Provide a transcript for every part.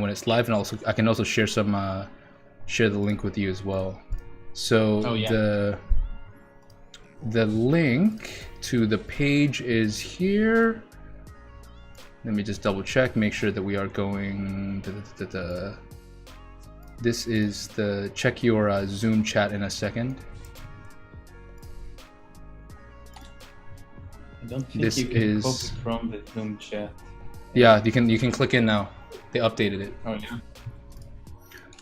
when it's live, and also I can also share some share the link with you as well. So the link to the page is here. Let me just double check, make sure that we are going. This is the check your Zoom chat in a second. I don't think this you can copy from the Zoom chat. Yeah, you can click in now. They updated it. Oh yeah.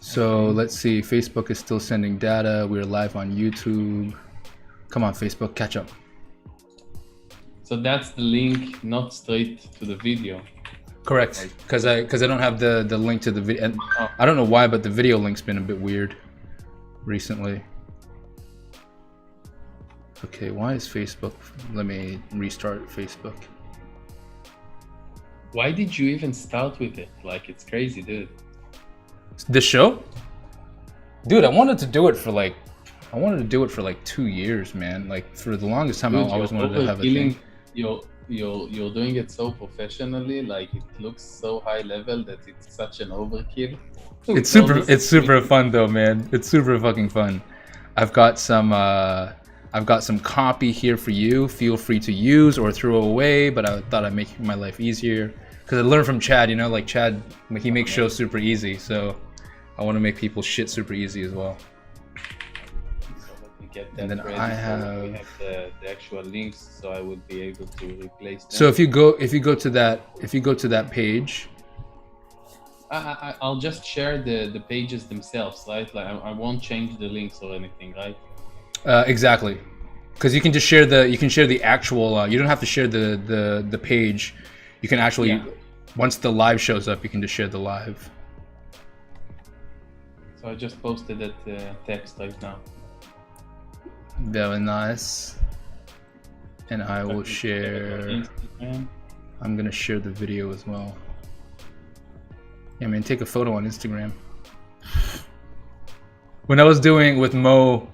So let's see. Facebook is still sending data. We're live on YouTube. Come on, Facebook, catch up. So that's the link, not straight to the video. Correct, because I don't have the link to the video, and I don't know why, but the video link's been a bit weird recently. Okay, why is Facebook? Let me restart Facebook. Why did you even start with it? Like, it's crazy, dude. This show? Dude, I wanted to do it for like 2 years, man. Like, for the longest time, dude, I always wanted to have a thing. You're doing it so professionally, like it looks so high level that it's such an overkill. It's super fun though, man. It's super fucking fun. I've got some copy here for you. Feel free to use or throw away, but I thought I'd make my life easier. Because I learned from Chad, you know, like Chad, he makes shows super easy, so I want to make people's shit super easy as well. And then I have the actual links, so I would be able to replace them. So if you go to that page, I'll just share the pages themselves, right? Like I won't change the links or anything, right? Exactly, because you can just share the actual. You don't have to share the page. You can actually once the live shows up, you can just share the live. So I just posted that text right now. Very nice. And I will share. I'm gonna share the video as well. Yeah, man, take a photo on Instagram. When I was doing with Mo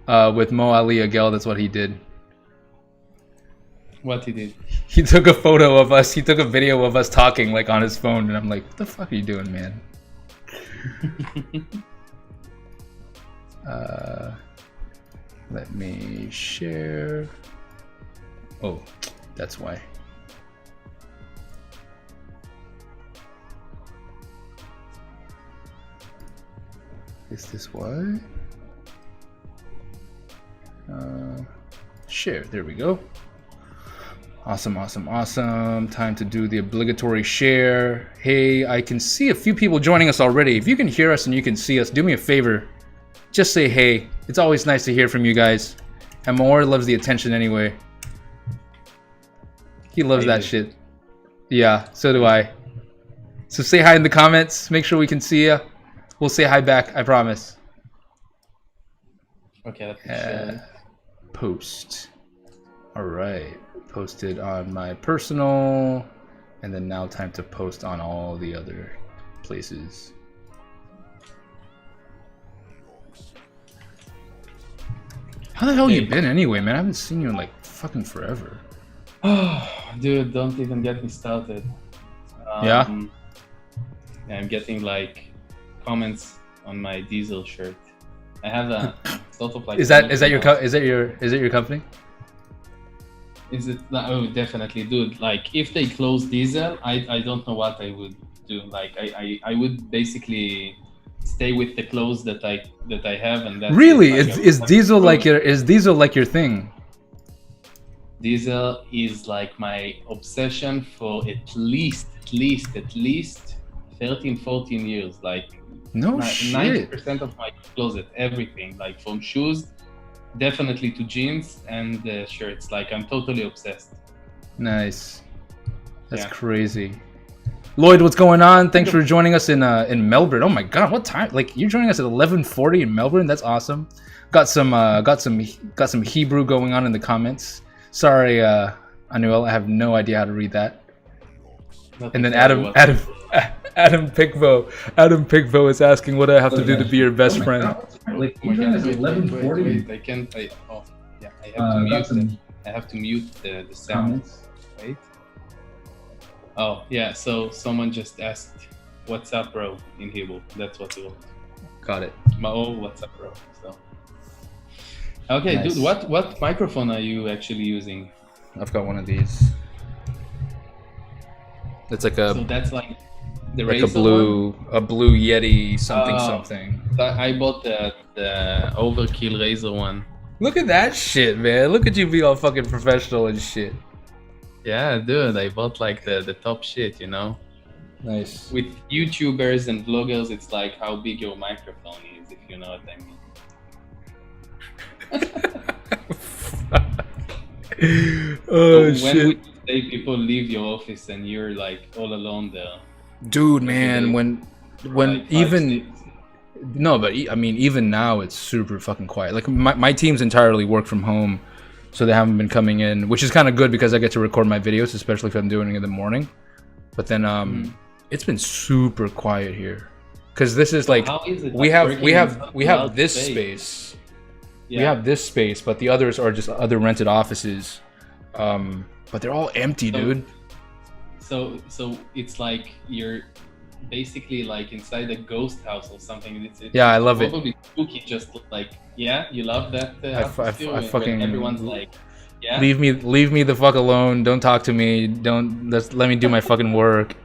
Ali Agel, that's what he did. What he did? He took a photo of us. He took a video of us talking like on his phone, and I'm like, "What the fuck are you doing, man?" Let me share. Oh, that's why. Is this why? Share. There we go. Awesome, awesome, awesome. Time to do the obligatory share. Hey, I can see a few people joining us already. If you can hear us and you can see us, do me a favor. Just say hey. It's always nice to hear from you guys. And Maor loves the attention anyway. He loves that shit. Yeah, so do I. So say hi in the comments. Make sure we can see you. We'll say hi back, I promise. Okay, that's post. Alright. Posted on my personal. And then now time to post on all the other places. How the hell you been anyway, man? I haven't seen you in like fucking forever. Oh, dude, don't even get me started. Yeah? I'm getting like comments on my Diesel shirt. I have a sort of like. Is that your company? Is it? Oh, definitely, dude. Like, if they close Diesel, I don't know what I would do. Like, I would basically stay with the clothes that I have, and that's really is Diesel like your thing? Diesel is like my obsession for at least 13, 14 years. Like, no shit. 90% of my closet, everything, like from shoes, definitely to jeans and shirts. Like, I'm totally obsessed. Nice. That's crazy. Lloyd, what's going on? Thanks for joining us in Melbourne. Oh my god, what time? Like, you're joining us at 11:40 in Melbourne. That's awesome. Got some Hebrew going on in the comments. Sorry, Anuel, I have no idea how to read that. And then Adam Pickvo is asking what I have to do to be your best friend. Like, you're joining us at 11:40. I can't. Oh, yeah. I have to mute the sound. Wait. Oh yeah, so someone just asked what's up, bro, in Hebrew. That's what he wrote. Got it. Maor, what's up, bro. So. Okay, Nice. dude, what microphone are you actually using? I've got one of these. It's like a So that's like the like a Razer blue Yeti something Oh. something. I bought the Overkill Razer one. Look at that shit, man. Look at you be all fucking professional and shit. Yeah, dude, I bought like the top shit, you know? Nice. With YouTubers and vloggers, it's like how big your microphone is, if you know what I mean. Oh When shit. would you say people leave your office and you're like all alone there? Dude, man, when Like 5, even 6? no, but I mean, even now it's super fucking quiet. Like my team's entirely work from home, so they haven't been coming in, which is kind of good because I get to record my videos, especially if I'm doing it in the morning. But then it's been super quiet here, because this is like How is it we like have working we in have such we a have loud this space? space. Yeah. We have this space, but the others are just other rented offices. But they're all empty, dude. So it's like you're basically like inside a ghost house or something. It's Yeah, I love it. Probably spooky, just like you love that atmosphere I when fucking everyone's like, yeah. leave me the fuck alone. Don't talk to me. Don't let me do my fucking work.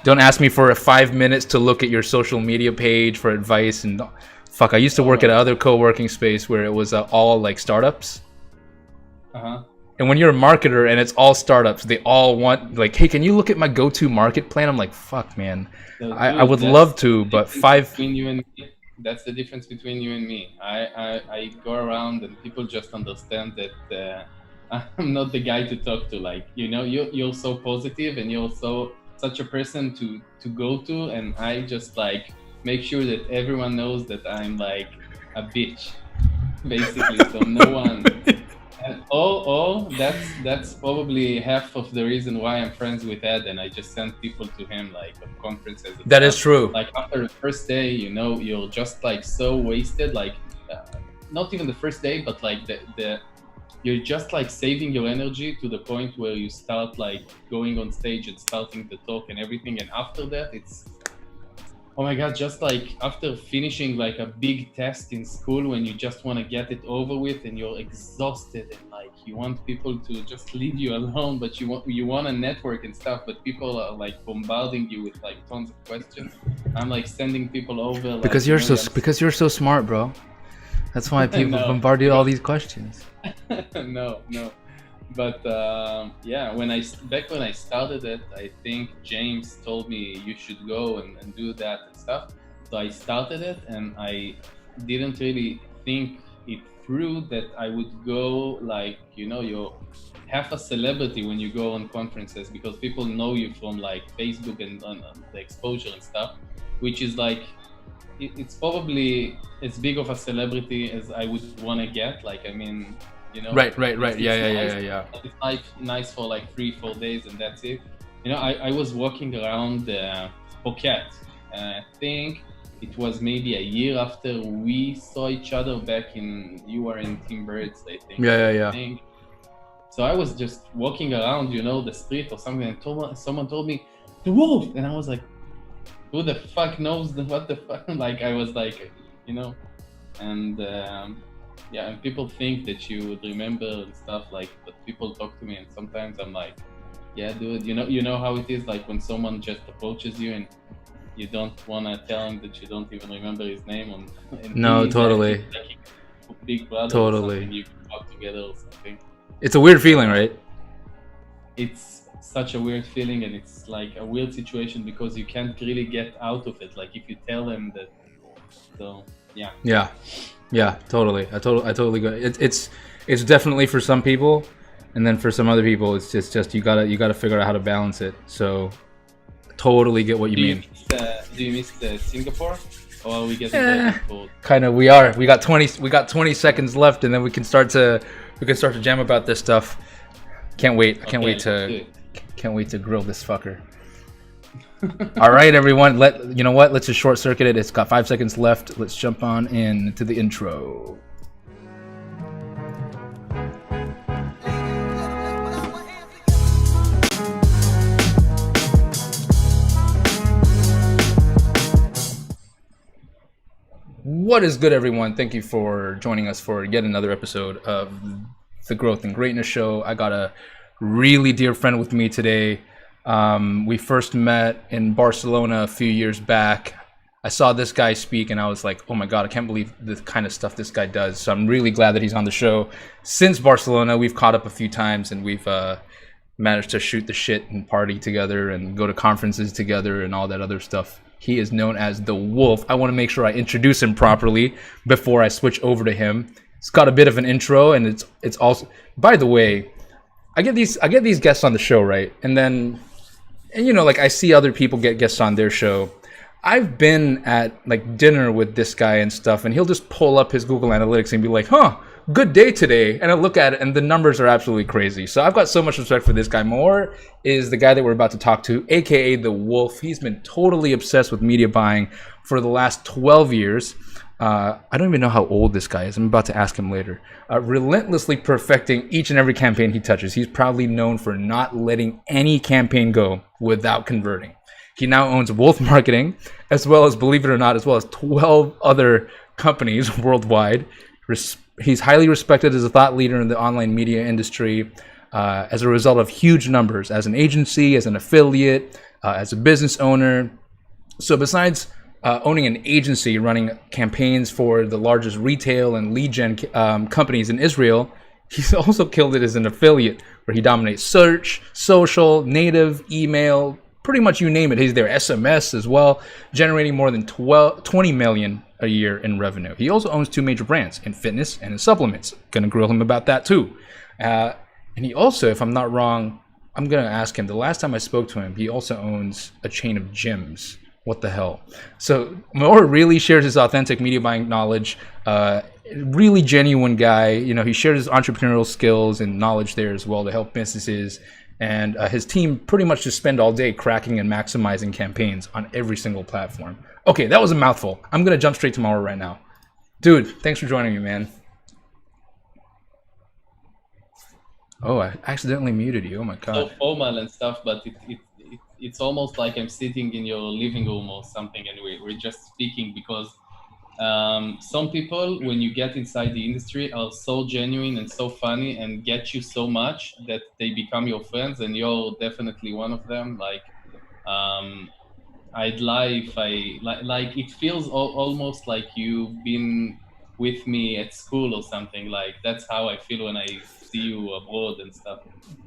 Don't ask me for 5 minutes to look at your social media page for advice and fuck. I used to work at another co-working space where it was all like startups. And when you're a marketer and it's all startups, they all want like, hey, can you look at my go-to market plan? I'm like, fuck, man. So, I would love to, but between you and me, that's the difference between you and me. I go around and people just understand that I'm not the guy to talk to. Like, you know, you're so positive and you're such a person to go to, and I just like make sure that everyone knows that I'm like a bitch, basically. So no one. And that's probably half of the reason why I'm friends with Ed, and I just send people to him like at conferences. That is true. Like after the first day, you know, you're just like so wasted. Like not even the first day, but like the you're just like saving your energy to the point where you start like going on stage and starting the talk and everything. And after that, it's oh my god, just like after finishing like a big test in school, when you just want to get it over with and you're exhausted and like you want people to just leave you alone, but you want to network and stuff, but people are like bombarding you with like tons of questions. I'm like sending people over like, because you're so smart, bro. That's why people bombard you with all these questions. no. But yeah, when I started it, I think James told me you should go and do that and stuff. So I started it, and I didn't really think it through that I would go like, you know, you're half a celebrity when you go on conferences because people know you from like Facebook and the exposure and stuff, which is like it's probably as big of a celebrity as I would want to get. Like, I mean, you know, right. It's Yeah. It's like nice for like 3-4 days, and that's it. You know, I was walking around Phuket, and I think it was maybe a year after we saw each other back in. You were in Team Birds, I think. Yeah. So I was just walking around, you know, the street or something, and someone told me the wolf, and I was like, who the fuck knows what the fuck? Like, I was like, you know, and. Yeah, and people think that you would remember and stuff like, but people talk to me, and sometimes I'm like, yeah, dude, you know how it is, like when someone just approaches you and you don't want to tell him that you don't even remember his name. No, totally. Like big brother. Totally. You can talk together or something. It's a weird feeling, right? It's such a weird feeling, and it's like a weird situation because you can't really get out of it. Like if you tell them that, so yeah. Yeah, totally. I totally go. It's definitely for some people, and then for some other people, it's just you gotta figure out how to balance it. So, totally get what you mean. Do you miss Singapore, or are we getting cold? Kind of. We are. We got 20 seconds left, and then we can start to jam about this stuff. Can't wait. Can't wait to grill this fucker. All right, everyone. You know what? Let's just short circuit it. It's got 5 seconds left. Let's jump on into the intro. What is good, everyone? Thank you for joining us for yet another episode of the Growth and Greatness Show. I got a really dear friend with me today. We first met in Barcelona a few years back. I saw this guy speak and I was like, oh my God, I can't believe the kind of stuff this guy does. So I'm really glad that he's on the show. Since Barcelona, we've caught up a few times and we've managed to shoot the shit and party together and go to conferences together and all that other stuff. He is known as the Wolf. I want to make sure I introduce him properly before I switch over to him. It's got a bit of an intro, and it's also. By the way, I get these guests on the show, right? And then, like I see other people get guests on their show. I've been at like dinner with this guy and stuff, and he'll just pull up his Google Analytics and be like, "Huh, good day today," and I look at it and the numbers are absolutely crazy. So I've got so much respect for this guy. Maor is the guy that we're about to talk to, aka the Wolf. He's been totally obsessed with media buying for the last 12 years. I don't even know how old this guy is. I'm about to ask him later. Relentlessly perfecting each and every campaign he touches. He's proudly known for not letting any campaign go without converting. He now owns Wolf Marketing, as well as, believe it or not, as well as 12 other companies worldwide. He's highly respected as a thought leader in the online media industry as a result of huge numbers as an agency, as an affiliate, as a business owner. So besides owning an agency running campaigns for the largest retail and lead gen companies in Israel, he's also killed it as an affiliate where he dominates search, social, native, email, pretty much you name it. He's their SMS as well, generating more than 20 million a year in revenue. He also owns two major brands in fitness and in supplements. Gonna grill him about that too. And he also, if I'm not wrong, I'm gonna ask him, the last time I spoke to him, he also owns a chain of gyms. What the hell? So Maor really shares his authentic media buying knowledge. Really genuine guy. He shares his entrepreneurial skills and knowledge there as well to help businesses. And his team pretty much just spend all day cracking and maximizing campaigns on every single platform. Okay, that was a mouthful. I'm going to jump straight to Maor right now. Dude, thanks for joining me, man. Oh, I accidentally muted you. Oh my God. So formal and stuff, but it's almost like I'm sitting in your living room or something, and we're just speaking because some people, when you get inside the industry, are so genuine and so funny and get you so much that they become your friends, and you're definitely one of them. Like, I'd lie if I like. It feels almost like you've been with me at school or something. Like that's how I feel when I see you abroad and stuff.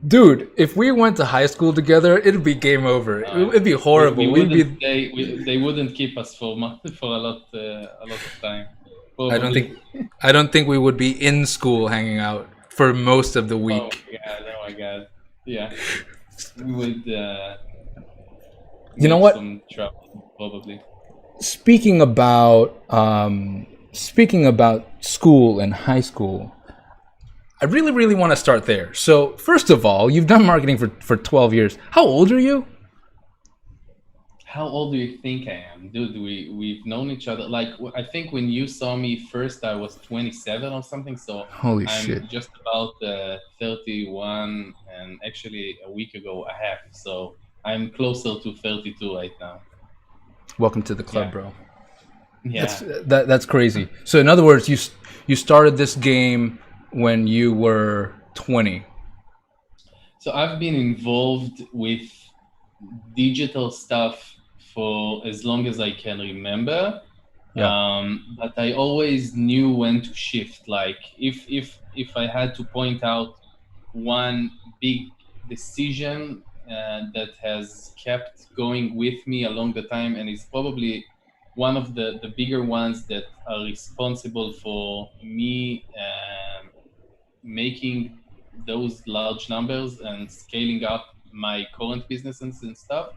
Dude, if we went to high school together, it'd be game over. It'd be horrible. They wouldn't keep us for a lot of time. Probably. I don't think we would be in school hanging out for most of the week. Oh my God. Yeah, we would. You know what? Some trouble, probably. Speaking about school and high school, I really, really want to start there. So, first of all, you've done marketing for 12 years. How old are you? How old do you think I am? Dude, we've known each other. Like, I think when you saw me first, I was 27 or something. So Holy I'm shit. just about 31, and actually a week ago, a half. So I'm closer to 32 right now. Welcome to the club, bro. Yeah. That's crazy. So, in other words, you started this game when you were 20. So I've been involved with digital stuff for as long as I can remember. Yeah. But I always knew when to shift. Like if I had to point out one big decision that has kept going with me along the time, and is probably one of the bigger ones that are responsible for me making those large numbers and scaling up my current businesses and stuff,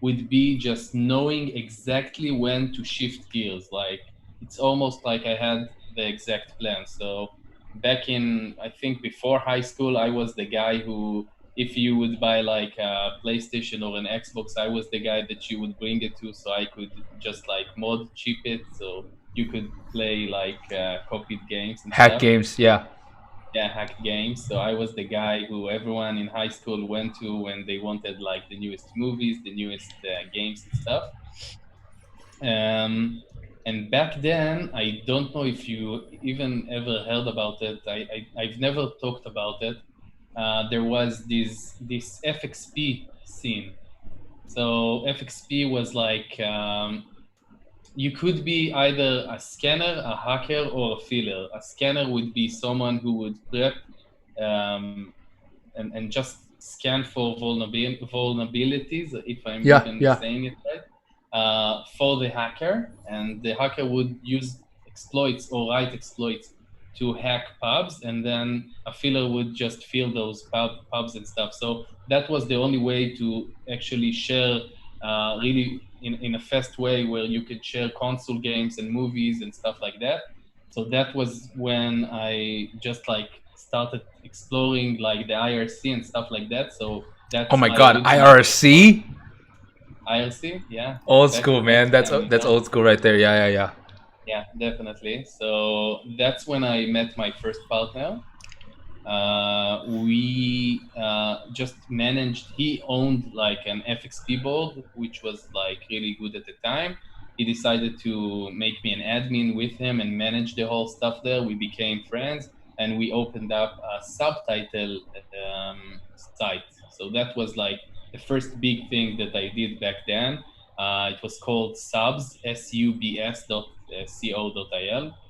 would be just knowing exactly when to shift gears. Like it's almost like I had the exact plan. So back in, I think before high school, I was the guy who, if you would buy like a PlayStation or an Xbox, I was the guy that you would bring it to, so I could just like mod chip it so you could play like copied games and Hack stuff. games, yeah. Yeah, hacked games. So I was the guy who everyone in high school went to when they wanted like the newest movies, the newest games and stuff. And back then, I don't know if you even ever heard about it. I've never talked about it. There was this FXP scene. So FXP was like you could be either a scanner, a hacker, or a filler. A scanner would be someone who would prep um, and just scan for vulnerabilities, if I'm Yeah, even yeah. saying it right, for the hacker. And the hacker would use exploits or write exploits to hack pubs, and then a filler would just fill those pubs and stuff. So that was the only way to actually share really in a fast way where you could share console games and movies and stuff like that. So that was when I just like started exploring like the IRC and stuff like that. So Oh that's my my God, original IRC, IRC. Yeah, old back school, back man. then, That's old school right there. Yeah, yeah, yeah. yeah, definitely. So that's when I met my first partner. We just managed. He owned like an FXP board, which was like really good at the time. He decided to make me an admin with him and manage the whole stuff there. We became friends, and we opened up a subtitle site. So that was like the first big thing that I did back then. It was called subs.co.il,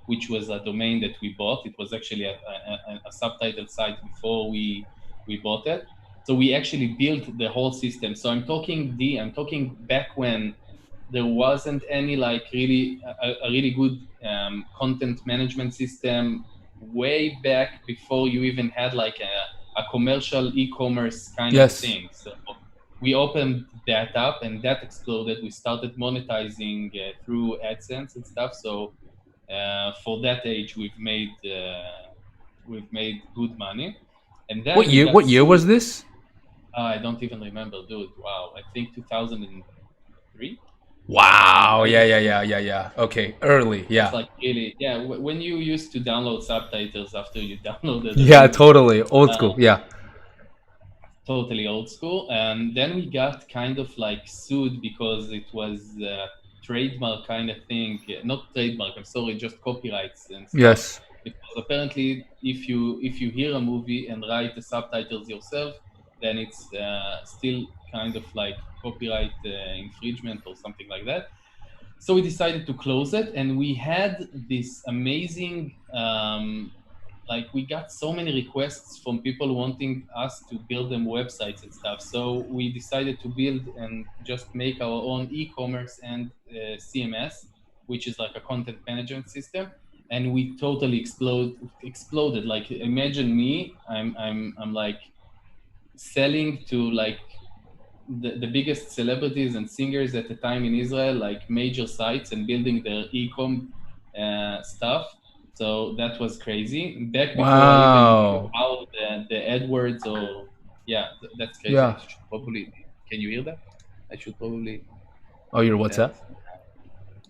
which was a domain that we bought. It was actually a subtitle site before we bought it. So we actually built the whole system. So I'm talking back when there wasn't any like really a really good content management system, way back before you even had like a commercial e-commerce kind of Yes. thing. So we opened that up and that exploded. We started monetizing through AdSense and stuff. So for that age, we've made good money, and What then we year? got What year was sued. this? I don't even remember, dude. Wow, I think 2003. Wow. I Yeah, don't yeah, remember. yeah, yeah, yeah. Okay, early. It's Yeah. like really, yeah. When you used to download subtitles after you downloaded a Yeah, movie, totally. Old uh, school. Yeah. totally old school. And then we got kind of like sued because it was trademark kind of thing. Not trademark, I'm sorry, just copyrights and stuff. Yes. Because apparently, if you hear a movie and write the subtitles yourself, then it's still kind of like copyright infringement or something like that. So we decided to close it, and we had this amazing like we got so many requests from people wanting us to build them websites and stuff. So we decided to build and just make our own e-commerce and CMS, which is like a content management system. And we totally exploded. Like imagine me, I'm like selling to like the biggest celebrities and singers at the time in Israel, like major sites, and building their e-com stuff. So that was crazy. Back before I even knew Wow. how the AdWords or yeah, that's crazy. I Yeah. should probably. Can you hear that? I should probably Oh, your mute that. WhatsApp?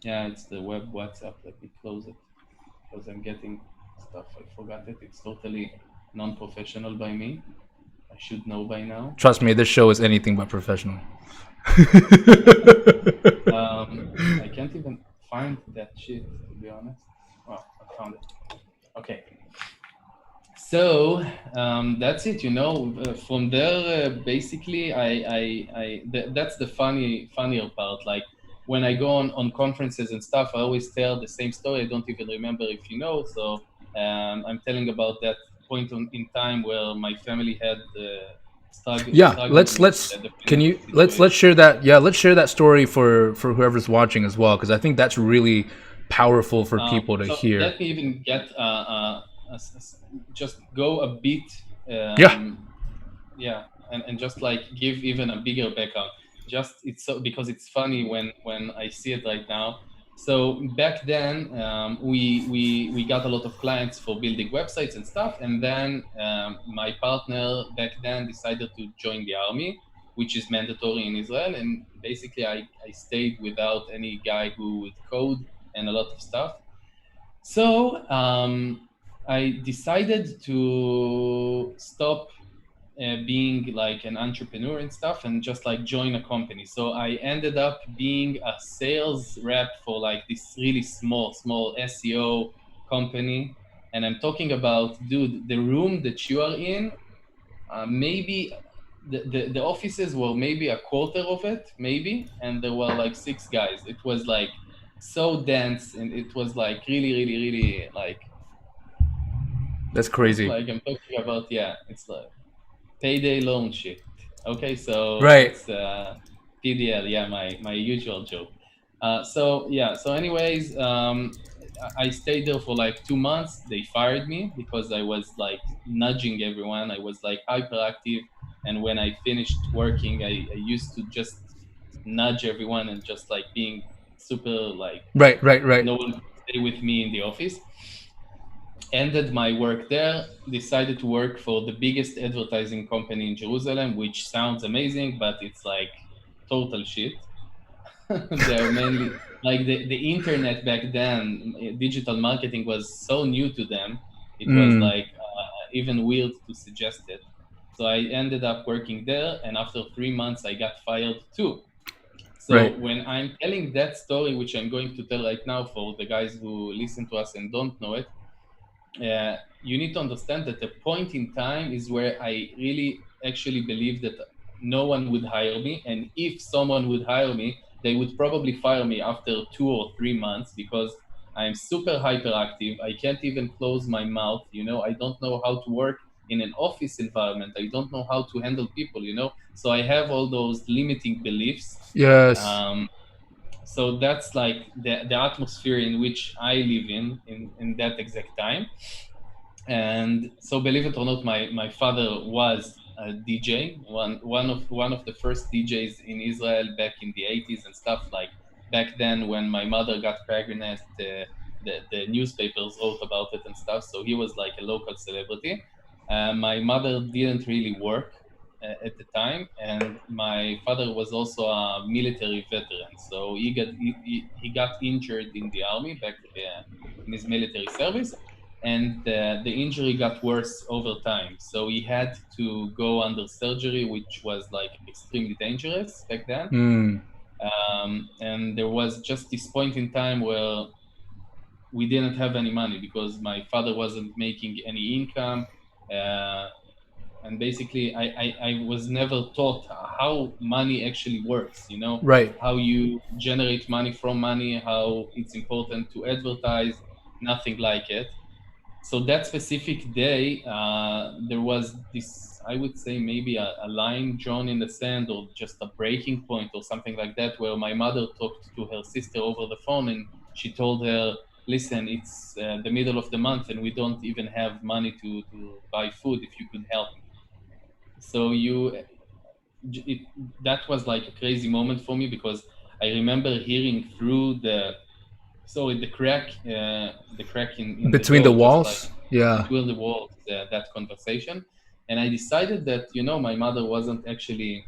Yeah, it's the web WhatsApp. Let me close it because I'm getting stuff. I forgot it. It's totally non-professional by me. I should know by now. Trust me, this show is anything but professional. I can't even find that shit, to be honest. Well, I found it. Okay. So that's it. From there, basically, that's the funnier part. Like when I go on conferences and stuff, I always tell the same story. I don't even remember if you know. So I'm telling about that point in time where my family had Yeah, struggling let's with let's the can financial you let's situation. share that. Yeah, let's share that story for whoever's watching as well, because I think that's really powerful for people to So hear. let me even get just go a bit, Yeah. yeah, and just like give even a bigger background. Just it's so because it's funny when I see it right now. So back then, we got a lot of clients for building websites and stuff, and then my partner back then decided to join the army, which is mandatory in Israel, and basically I stayed without any guy who would code and a lot of stuff. So I decided to stop being like an entrepreneur and stuff, and just like join a company. So I ended up being a sales rep for like this really small SEO company. And I'm talking about, dude, the room that you are in, maybe the offices were maybe a quarter of it, maybe, and there were like 6 guys. It was like so dense, and it was like really like, That's crazy. like I'm talking about, yeah, it's like payday loan shit. Okay, so Right. it's PDL, yeah, my usual joke. So yeah, so anyways, I stayed there for like 2 months. They fired me because I was like nudging everyone. I was like hyperactive, and when I finished working, I used to just nudge everyone and just like being super like Right. Right. Right. no one could stay with me in the office. Ended my work there, decided to work for the biggest advertising company in Jerusalem, which sounds amazing, but it's like total shit. They're mainly like the internet back then, digital marketing was so new to them. It was Mm. like even weird to suggest it. So I ended up working there, and after 3 months, I got fired too. So Right. when I'm telling that story, which I'm going to tell right now for the guys who listen to us and don't know it, you need to understand that the point in time is where I really actually believe that no one would hire me. And if someone would hire me, they would probably fire me after 2 or 3 months because I'm super hyperactive. I can't even close my mouth. I don't know how to work in an office environment. I don't know how to handle people. So I have all those limiting beliefs. Yes. Um, so that's like the atmosphere in which I live in that exact time. And so, believe it or not, my father was a DJ, one of the first DJs in Israel back in the 80s and stuff. Like back then, when my mother got pregnant, the newspapers wrote about it and stuff. So he was like a local celebrity. My mother didn't really work at the time, and my father was also a military veteran. So he got injured in the army back in his military service, and the injury got worse over time. So he had to go under surgery, which was like extremely dangerous back then. Mm. And there was just this point in time where we didn't have any money because my father wasn't making any income. Uh, and basically, I was never taught how money actually works, Right. how you generate money from money, how it's important to advertise, nothing like it. So that specific day, there was this, I would say, maybe a line drawn in the sand or just a breaking point or something like that, where my mother talked to her sister over the phone, and she told her, listen, it's the middle of the month and we don't even have money to buy food, if you could help me. So it, that was like a crazy moment for me because I remember hearing through the crack in the Between the door, just like walls. Yeah. between the walls, that conversation. And I decided that, my mother wasn't actually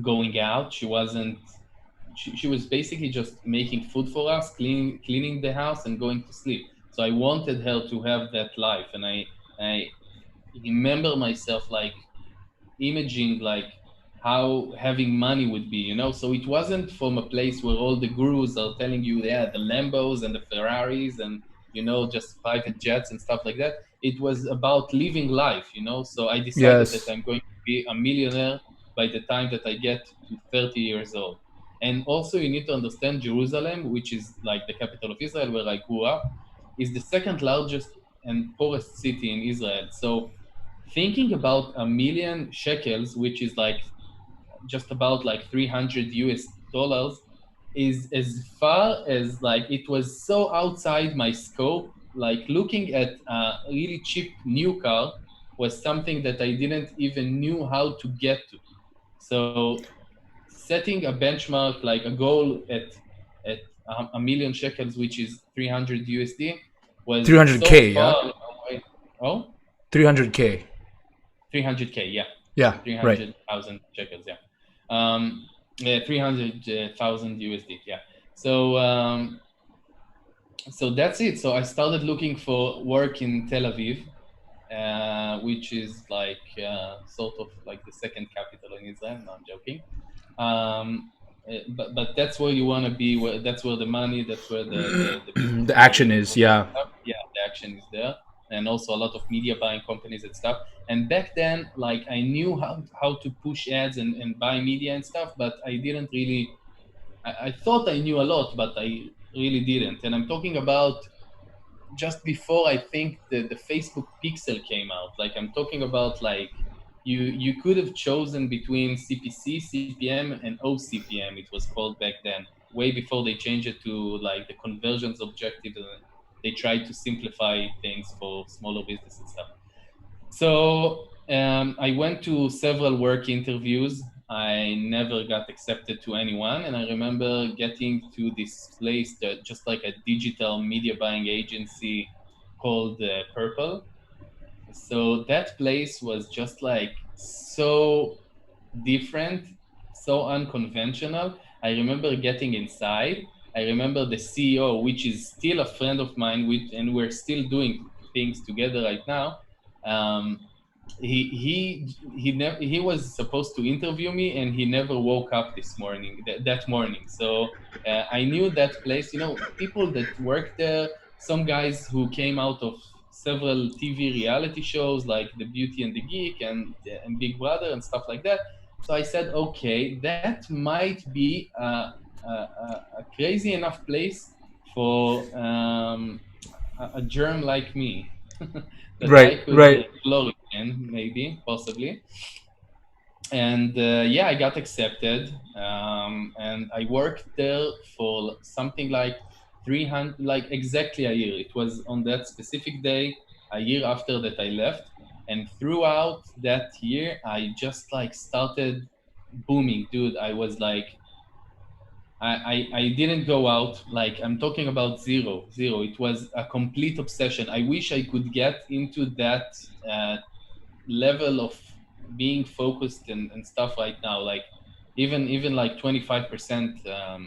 going out. She was basically just making food for us, cleaning the house and going to sleep. So I wanted her to have that life. And I remember myself like imaging like how having money would be. So it wasn't from a place where all the gurus are telling you, yeah, the Lambos and the Ferraris and just private jets and stuff like that. It was about living life. So I decided that Yes. I'm going to be a millionaire by the time that I get to 30 years old. And also you need to understand Jerusalem, which is like the capital of Israel where I grew up, is the second largest and poorest city in Israel. So thinking about 1,000,000 shekels, which is like just about like 300 US dollars, is as far as like it was so outside my scope. Like looking at a really cheap new car was something that I didn't even knew how to get to. So setting a benchmark, like a goal at 1,000,000 shekels, which is 300 USD, was so 300K. far Yeah. away. Oh, 300K. 300K, yeah. Yeah. Right. 300,000 shekels, yeah. Yeah, 300,000 USD, yeah. So that's it. So I started looking for work in Tel Aviv. which is like sort of like the second capital in Israel. No, I'm joking. Um, but that's where you want to be. That's where the money, that's where the business The model action and is, all that yeah. stuff. Yeah, the action is there, and also a lot of media buying companies and stuff. And back then, like I knew how to push ads and buy media and stuff, but I didn't really. I thought I knew a lot, but I really didn't. And I'm talking about just before I think the Facebook Pixel came out. Like I'm talking about like you could have chosen between CPC, CPM, and OCPM. It was called back then, way before they changed it to like the conversions objective. And they tried to simplify things for smaller business and stuff. So I went to several work interviews. I never got accepted to anyone, and I remember getting to this place that just like a digital media buying agency called Purple. So that place was just like so different, so unconventional. I remember getting inside. I remember the CEO, which is still a friend of mine, and we're still doing things together right now. Um, he was supposed to interview me, and he never woke up this morning. That morning, so I knew that place. You know, people that work there. Some guys who came out of several TV reality shows like The Beauty and the Geek and Big Brother and stuff like that. So I said, okay, that might be a crazy enough place for a germ like me that I Right, could right. flourish in, maybe, possibly. And yeah, I got accepted, and I worked there for something like 300, like exactly a year. It was on that specific day, a year after that I left, and throughout that year, I just like started booming, dude. I was like, I didn't go out. Like I'm talking about zero. It was a complete obsession. I wish I could get into that level of being focused and stuff right now. Like even like 25% out of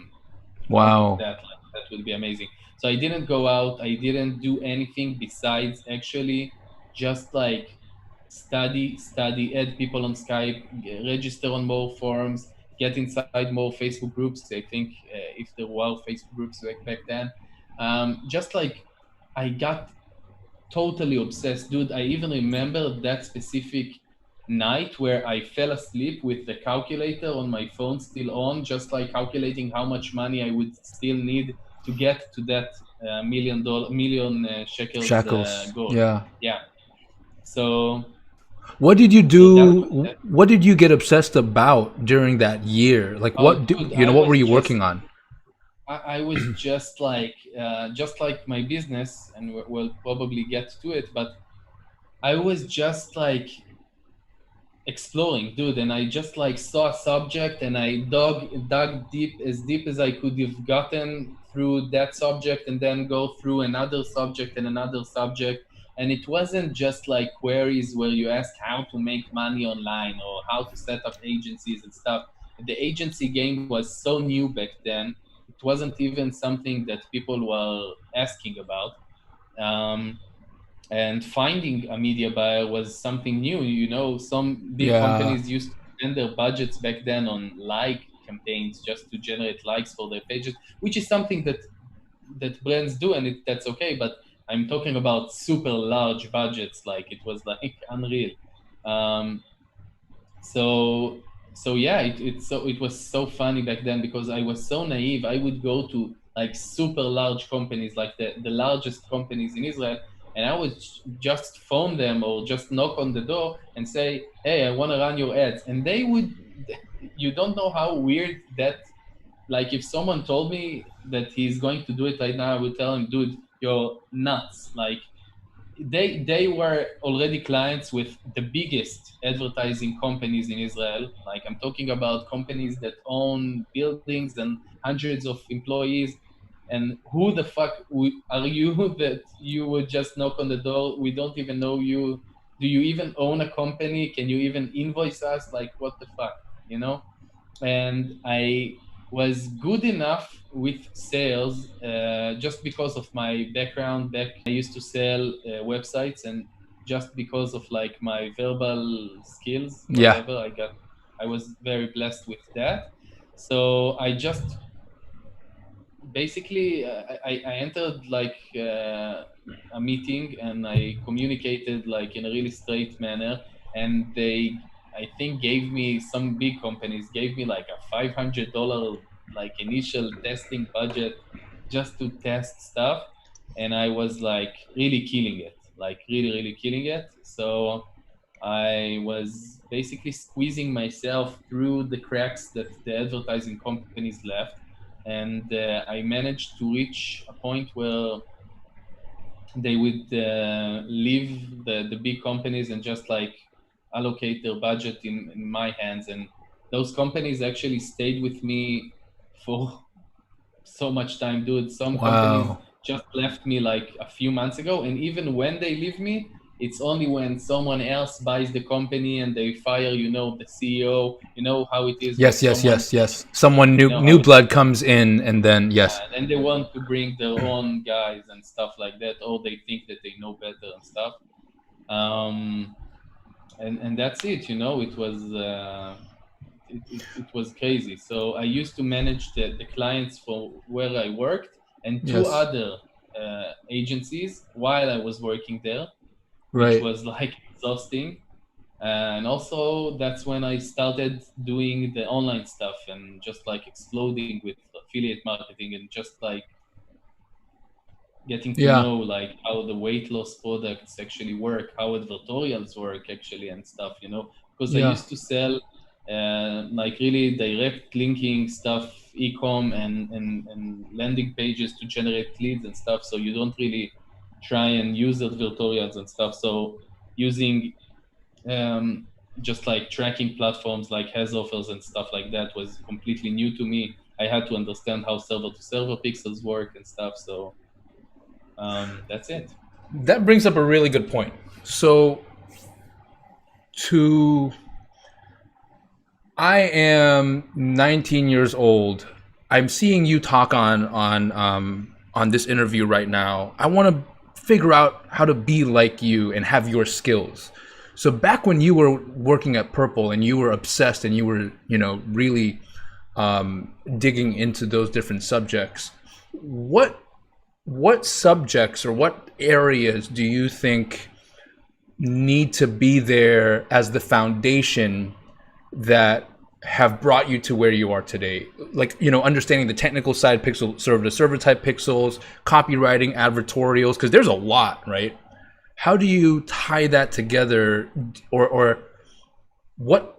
Wow. that, like, that would be amazing. So I didn't go out. I didn't do anything besides actually just like study, add people on Skype, register on more forums, get inside more Facebook groups. I think if there were Facebook groups back then, just like I got totally obsessed, dude. I even remember that specific night where I fell asleep with the calculator on my phone still on, just like calculating how much money I would still need to get to that million shekels Shackles. goal. Yeah. Yeah. So What did you so that do? was that. What did you get obsessed about during that year? Like, Oh, dude, what were you working on? I was just like my business, and we'll probably get to it, but I was just like exploring, dude, and I just like saw a subject and I dug deep as I could have gotten through that subject, and then go through another subject and another subject. And it wasn't just like queries where you ask how to make money online or how to set up agencies and stuff. The agency game was so new back then. It wasn't even something that people were asking about. Um, and finding a media buyer was something new. You know, some big Yeah. companies used to spend their budgets back then on like campaigns just to generate likes for their pages, which is something that brands do, and that's okay. But I'm talking about super large budgets. Like it was like unreal. Um, so so yeah, it was so funny back then because I was so naive. I would go to like super large companies, like the largest companies in Israel, and I would just phone them or just knock on the door and say, hey, I want to run your ads. And they would, you don't know how weird that, like if someone told me that he's going to do it right now, I would tell him, dude, you're nuts. Like they were already clients with the biggest advertising companies in Israel. Like I'm talking about companies that own buildings and hundreds of employees. And who the fuck are you that you would just knock on the door? We don't even know you. Do you even own a company? Can you even invoice us? Like what the fuck, you know? And I was good enough with sales just because of my background. Back I used to sell websites, and just because of like my verbal skills, Yeah. whatever. I was very blessed with that. So I just basically I entered like a meeting and I communicated like in a really straight manner, and they, I think, gave me, some big companies gave me like a $500 like initial testing budget just to test stuff, and I was like really killing it, like really killing it. So I was basically squeezing myself through the cracks that the advertising companies left, and I managed to reach a point where they would leave the big companies and just like allocate their budget in my hands. And those companies actually stayed with me for so much time, dude. Some companies Wow. just left me like a few months ago, and even when they leave me, it's only when someone else buys the company and they fire, the CEO. You know how it is when Yes, yes, someone, yes, yes. Someone you new know how new it is. blood comes in, and then yes. And they want to bring their own guys and stuff like that, or they think that they know better and stuff. Um, and that's it. It was crazy. So I used to manage the clients for where I worked and two Yes. other agencies while I was working there, which Right. was like exhausting. And also, that's when I started doing the online stuff and just like exploding with affiliate marketing and just like getting to Yeah. know like how the weight loss products actually work, how advertorials work actually and stuff, because I Yeah. used to sell like really direct linking stuff, e-com and landing pages to generate leads and stuff. So you don't really try and use advertorials and stuff. So using just like tracking platforms like has offers and stuff like that was completely new to me. I had to understand how server to server pixels work and stuff. So that's it. That brings up a really good point. So to I am 19 years old. I'm seeing you talk on this interview right now. I want to figure out how to be like you and have your skills. So back when you were working at Purple and you were obsessed and you were, really digging into those different subjects, what subjects or what areas do you think need to be there as the foundation that have brought you to where you are today? Like, understanding the technical side, pixel server to server type pixels, copywriting, advertorials, because there's a lot, right? How do you tie that together, or what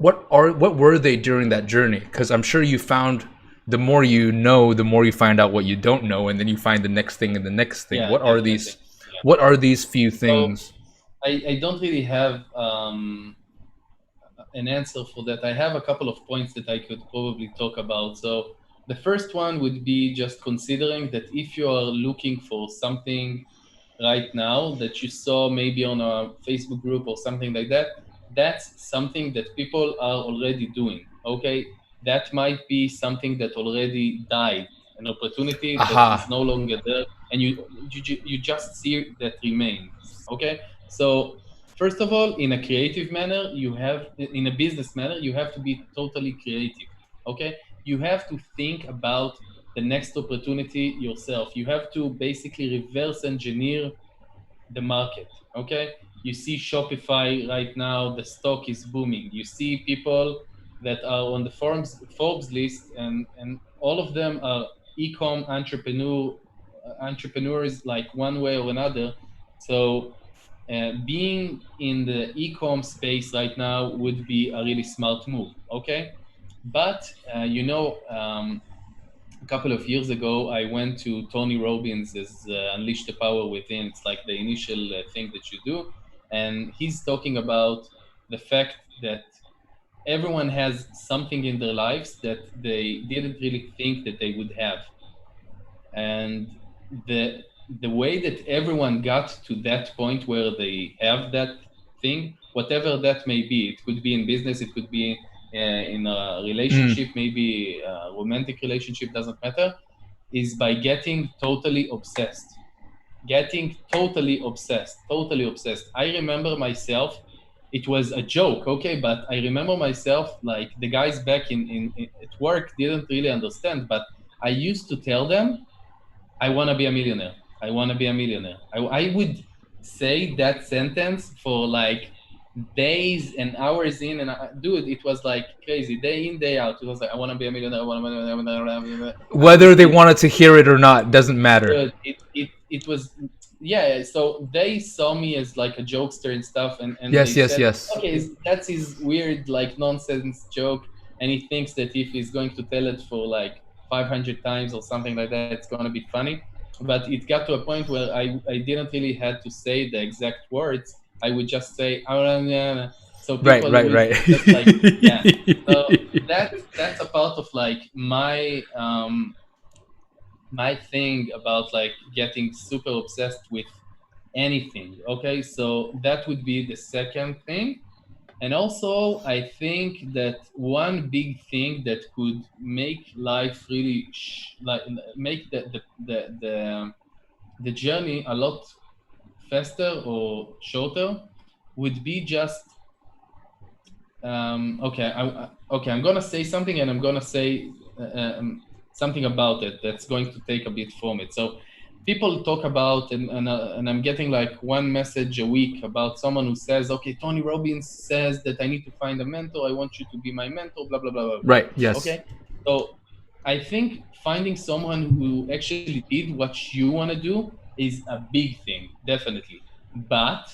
were they during that journey? Because I'm sure you found the more you know, the more you find out what you don't know, and then you find the next thing and the next thing. Yeah, definitely. Yeah. What are these few So things? I don't really have an answer for that. I have a couple of points that I could probably talk about. So the first one would be just considering that if you are looking for something right now that you saw maybe on a Facebook group or something like that, that's something that people are already doing. Okay, that might be something that already died, an opportunity that is Aha. no longer there, and you just see that remains. Okay, so first of all, in a creative manner, in a business manner, you have to be totally creative. Okay, you have to think about the next opportunity yourself. You have to basically reverse engineer the market. Okay, you see Shopify right now, the stock is booming. You see people that are on the Forbes list, and all of them are e-com entrepreneurs, like one way or another. So being in the e-com space right now would be a really smart move. Okay, but a couple of years ago, I went to Tony Robbins' Unleash the Power Within. It's like the initial thing that you do. And he's talking about the fact that everyone has something in their lives that they didn't really think that they would have. And the way that everyone got to that point where they have that thing, whatever that may be, it could be in business, it could be in a relationship, Mm. maybe a romantic relationship, doesn't matter, is by getting totally obsessed. getting totally obsessed, totally obsessed. I remember myself, it was a joke, okay, but I remember myself, like the guys back at work didn't really understand, but I used to tell them, I want to be a millionaire. I want to be a millionaire. I would say that sentence for like days and hours in, and dude, it was like crazy, day in, day out. It was like, I want to be a millionaire. I want to be a millionaire. I would Whether they say, wanted to hear it or not doesn't matter. dude, it was, yeah. So they saw me as like a jokester and stuff, and they Yes, yes, said, yes. okay, that's his weird like nonsense joke, and he thinks that if he's going to tell it for like 500 times or something like that, it's gonna be funny. But it got to a point where I didn't really had to say the exact words. I would just say, "Ah, so Right, people right, would right. just like, yeah. So that's a part of like my thing about like getting super obsessed with anything. Okay, so that would be the second thing. And also, I think that one big thing that could make life really like make the journey a lot faster or shorter would be just okay, I'm gonna say something, and I'm gonna say something about it that's going to take a bit from it. So people talk about, and I'm getting like one message a week about someone who says, okay, Tony Robbins says that I need to find a mentor. I want you to be my mentor. Blah blah blah blah blah. Right, yes. Okay, so I think finding someone who actually did what you want to do is a big thing, definitely. But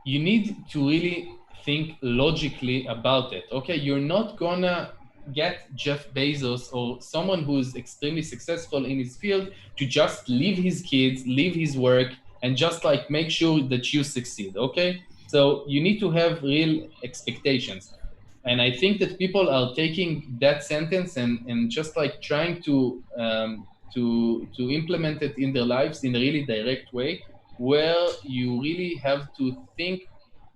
you need to really think logically about it. Okay, you're not gonna get Jeff Bezos or someone who's extremely successful in his field to just leave his kids, leave his work, and just like make sure that you succeed. Okay, so you need to have real expectations. And I think that people are taking that sentence and just like trying to implement it in their lives in a really direct way, where you really have to think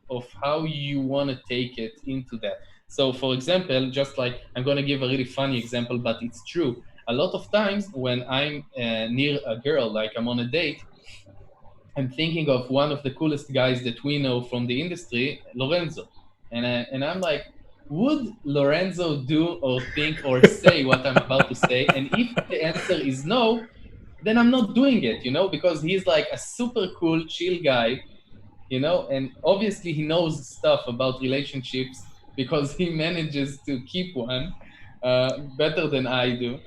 of how you want to take it into that. So, for example, just like I'm going to give a really funny example, but it's true. A lot of times when I'm near a girl, like I'm on a date, I'm thinking of one of the coolest guys that we know from the industry, Lorenzo. And I'm like, would Lorenzo do or think or say what I'm about to say? And if the answer is no, then I'm not doing it, because he's like a super cool, chill guy, and obviously he knows stuff about relationships because he manages to keep one better than I do.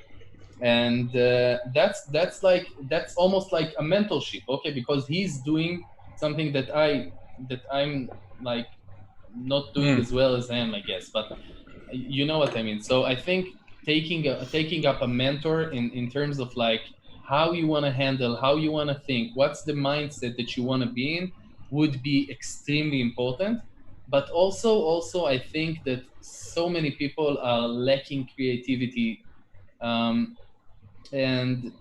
And that's almost like a mentorship, okay, because he's doing something that I'm like not doing Mm. as well as I am, I guess, but you know what I mean. So I think taking up a mentor in terms of like how you want to handle, how you want to think, what's the mindset that you want to be in, would be extremely important. But also I think that so many people are lacking creativity. Um, and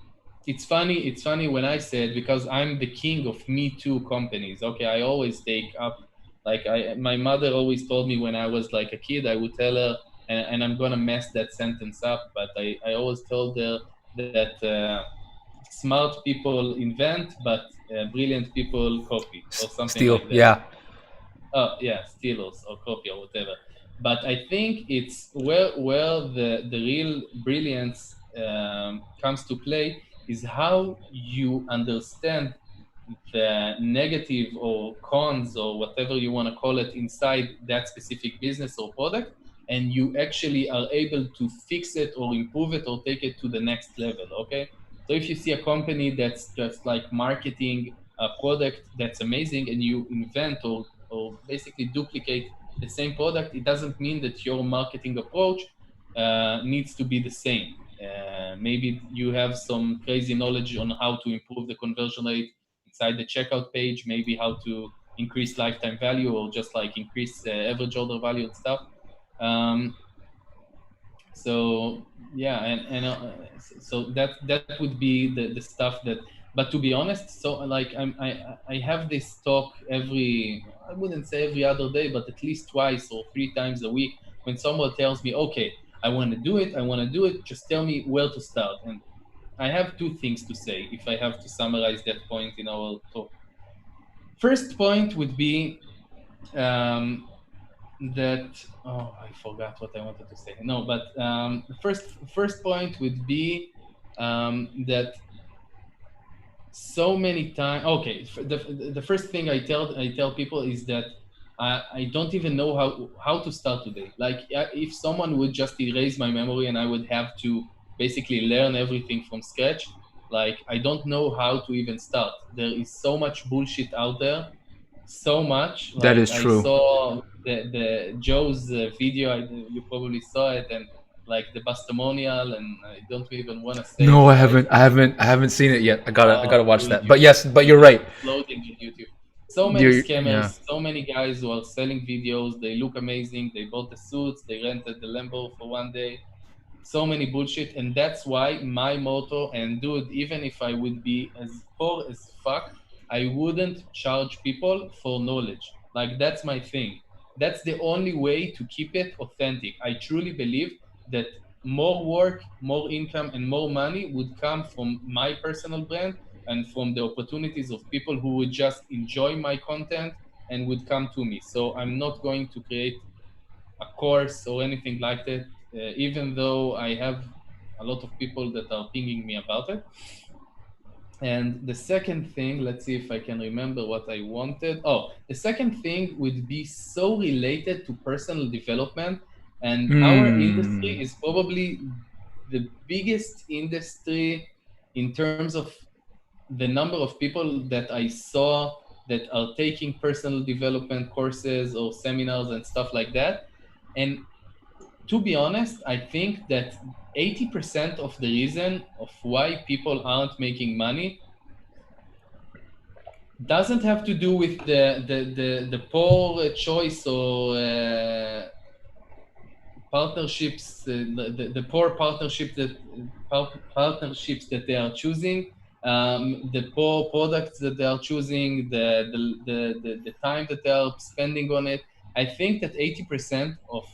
it's funny when I said, because I'm the king of me too companies. Okay, I always take up, like, my mother always told me when I was like a kid, I would tell her, and I'm gonna mess that sentence up, but I always told her that smart people invent, but brilliant people copy, or something Steel, like that. yeah. Yeah, steal or copy or whatever. But I think it's where the real brilliance comes to play is how you understand the negative or cons or whatever you want to call it inside that specific business or product, and you actually are able to fix it or improve it or take it to the next level. Okay, so if you see a company that's just like marketing a product that's amazing, and you invent or basically duplicate the same product, it doesn't mean that your marketing approach needs to be the same. Maybe you have some crazy knowledge on how to improve the conversion rate inside the checkout page, maybe how to increase lifetime value or just like increase average order value and stuff. Um, so yeah, so that would be the stuff that. But to be honest, so like I have this talk every, I wouldn't say every other day, but at least twice or three times a week, when someone tells me, okay, I want to do it, just tell me where to start. And I have two things to say if I have to summarize that point in our talk. First point would be that I forgot what I wanted to say. No, but the first point would be that so many times. Okay, the first thing I tell people is that I don't even know how to start today. Like if someone would just erase my memory and I would have to basically learn everything from scratch, like I don't know how to even start. There is so much bullshit out there, so much. That Like is I true. saw the Joe's video. You probably saw it, and like the testimonial, and I don't even want to say No, the I guy's haven't. I name. haven't. I haven't seen it yet. I gotta watch Dude, that. But yes, but you're it's right. exploding on YouTube. So many You're yeah. scammers, so many guys who are selling videos. They look amazing. They bought the suits. They rented the Lambo for one day. So many bullshit, and that's why my motto. And dude, even if I would be as poor as fuck, I wouldn't charge people for knowledge. Like that's my thing. That's the only way to keep it authentic. I truly believe that more work, more income, and more money would come from my personal brand and from the opportunities of people who would just enjoy my content and would come to me. So I'm not going to create a course or anything like that, even though I have a lot of people that are pinging me about it. And the second thing, let's see if I can remember what I wanted. Oh, the second thing would be so related to personal development. And our industry Hmm. is probably the biggest industry in terms of the number of people that I saw that are taking personal development courses or seminars and stuff like that. And to be honest, I think that 80% of the reason of why people aren't making money doesn't have to do with the poor choice or partnerships, the poor partnerships that they are choosing, the poor products that they are choosing, the time that they are spending on it. I think that 80% of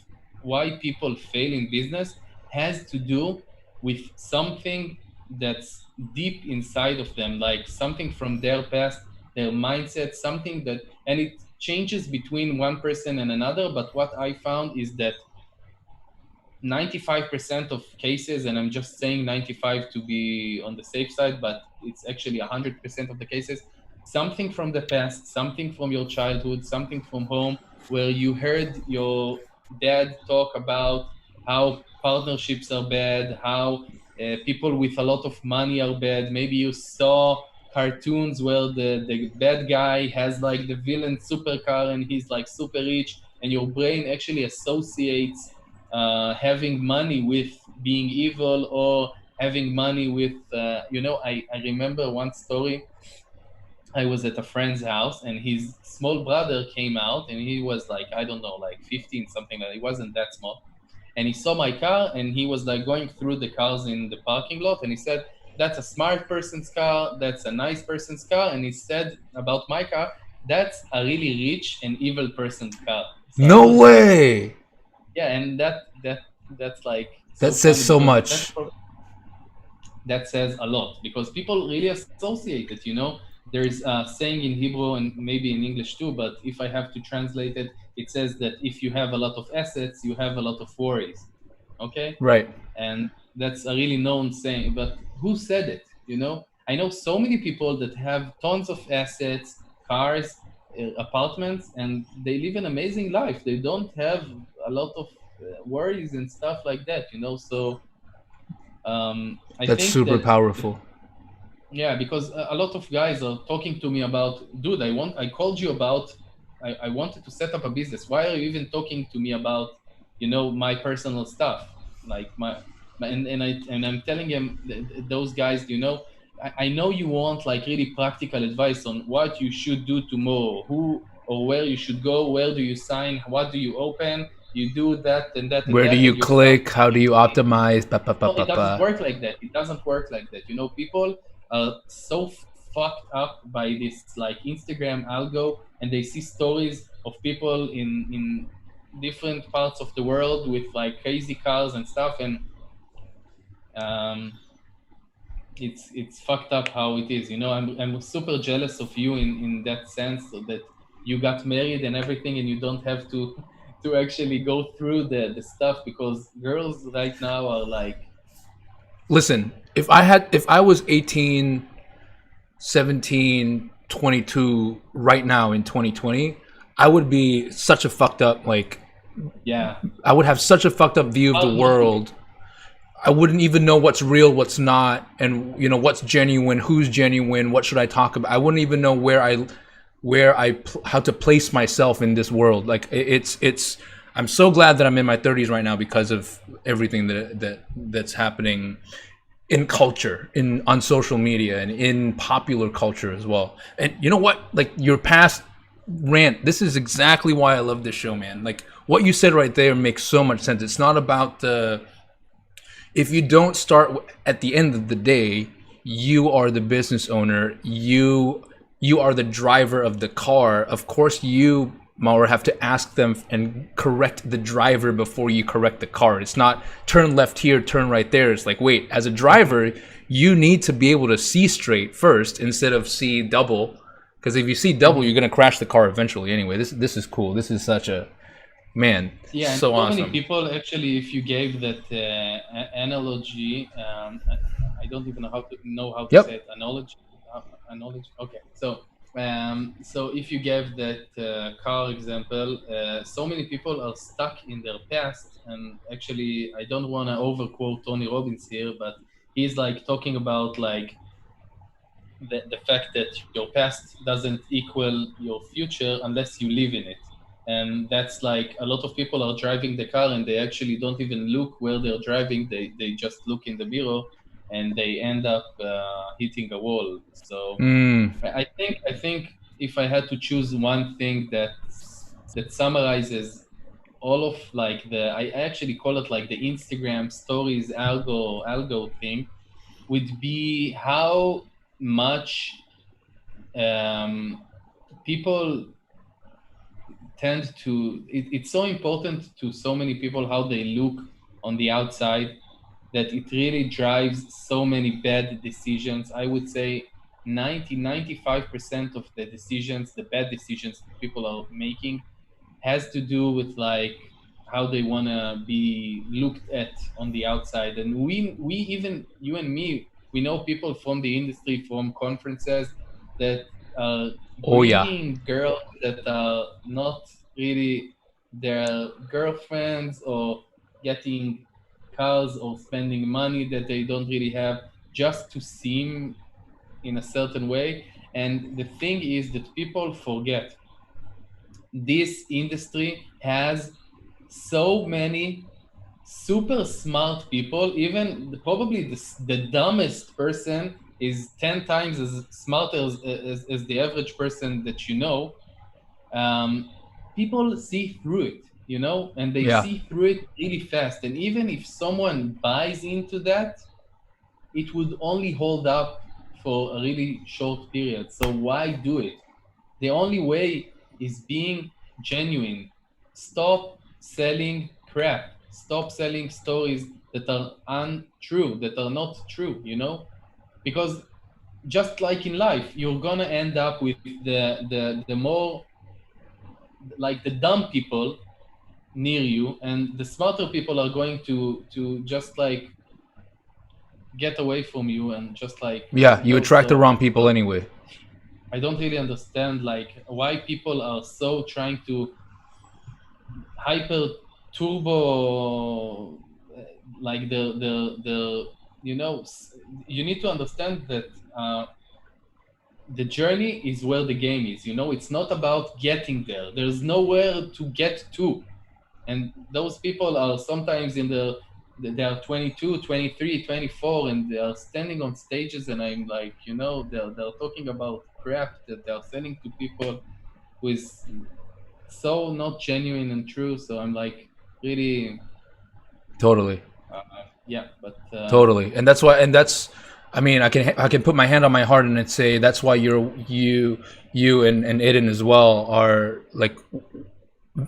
why people fail in business has to do with something that's deep inside of them, like something from their past, their mindset, something that, and it changes between one person and another. But what I found is that 95% of cases, and I'm just saying 95 to be on the safe side, but it's actually 100% of the cases, something from the past, something from your childhood, something from home, where you heard your dad talk about how partnerships are bad, how people with a lot of money are bad. Maybe you saw cartoons where the bad guy has like the villain supercar and he's like super rich, and your brain actually associates having money with being evil, or having money with, I remember one story. I was at a friend's house and his small brother came out and he was like, I don't know, like 15, something like that. He wasn't that small. And he saw my car and he was like going through the cars in the parking lot and he said, that's a smart person's car, that's a nice person's car. And he said about my car, that's a really rich and evil person's car. So I No was like, way. yeah, and that's like That so says funny so because much. that says a lot because people really associate it. There's a saying in Hebrew and maybe in English too, but if I have to translate it, it says that if you have a lot of assets, you have a lot of worries. Okay, Right. and that's a really known saying. But who said it? I know so many people that have tons of assets, cars, apartments, and they live an amazing life. They don't have a lot of worries and stuff like that. So I That's think super that powerful. yeah, because a lot of guys are talking to me about, dude, I called you about, I wanted to set up a business. Why are you even talking to me about, my personal stuff? Like and I'm telling him, those guys, I know you want like really practical advice on what you should do tomorrow, who or where you should go, where do you sign, what do you open, you do that and that and Where do that, you and you start click? How do talking you to me. optimize? Pa, pa, pa, No, pa, it doesn't pa. work like that. It doesn't work like that. People are so fucked up by this like Instagram algo, and they see stories of people in different parts of the world with like crazy cars and stuff, and um, it's fucked up how it is. I'm super jealous of you in that sense, so that you got married and everything, and you don't have to to actually go through the stuff, because girls right now are like, Listen, if I was 18, 17, 22 right now in 2020, I would be such a fucked up, like, yeah, I would have such a fucked up view of the how long? world. I wouldn't even know what's real, what's not, and what's genuine, who's genuine, what should I talk about. I wouldn't even know how to place myself in this world. Like it's. I'm so glad that I'm in my 30s right now because of everything that's happening in culture, in on social media, and in popular culture as well. And you know what? Like your past rant, this is exactly why I love this show, man. Like what you said right there makes so much sense. It's not about the if you don't start at the end of the day, you are the business owner. You are the driver of the car. Of course, you, Maor, have to ask them and correct the driver before you correct the car. It's not turn left here, turn right there. It's like, wait, as a driver, you need to be able to see straight first instead of see double. Because if you see double, you're gonna crash the car eventually. Anyway, this is cool. This is such a man, Yeah, and so so many awesome. people actually, if you gave that analogy, I don't even know how to say Yep. it. Analogy. Okay, so if you gave that car example, so many people are stuck in their past, and actually, I don't want to overquote Tony Robbins here, but he's like talking about like the fact that your past doesn't equal your future unless you live in it. And that's like a lot of people are driving the car and they actually don't even look where they're driving. They just look in the mirror and they end up hitting a wall. So Mm. I think if I had to choose one thing that summarizes all of like I actually call it like the Instagram stories algo thing, would be how much people tend to it's so important to so many people how they look on the outside, that it really drives so many bad decisions. I would say 95% of the decisions, the bad decisions that people are making, has to do with like how they want to be looked at on the outside. And we even you and me, we know people from the industry, from conferences, that are Oh yeah. bringing girls that are not really their girlfriends, or getting cars or spending money that they don't really have, just to seem in a certain way. And the thing is that people forget this industry has so many super smart people. Even probably the dumbest person is 10 times as smart as the average person that you know. People see through it, and they Yeah. see through it really fast. And even if someone buys into that, it would only hold up for a really short period. So why do it? The only way is being genuine. Stop selling crap. Stop selling stories that are untrue, that are not true. Because just like in life, you're gonna end up with the more like the dumb people near you, and the smarter people are going to just like get away from you and just like Yeah, you go attract the slower. wrong people anyway. I don't really understand like why people are so trying to hyper turbo, like the you need to understand that the journey is where the game is. It's not about getting there. There's nowhere to get to. And those people are sometimes they are 22, 23, 24, and they are standing on stages, and I'm like, they're talking about crap that they're selling to people who is so not genuine and true. So I'm like, really, Totally. yeah. But Totally. And that's why, and that's, I mean, I can put my hand on my heart and say that's why you and Eden as well are like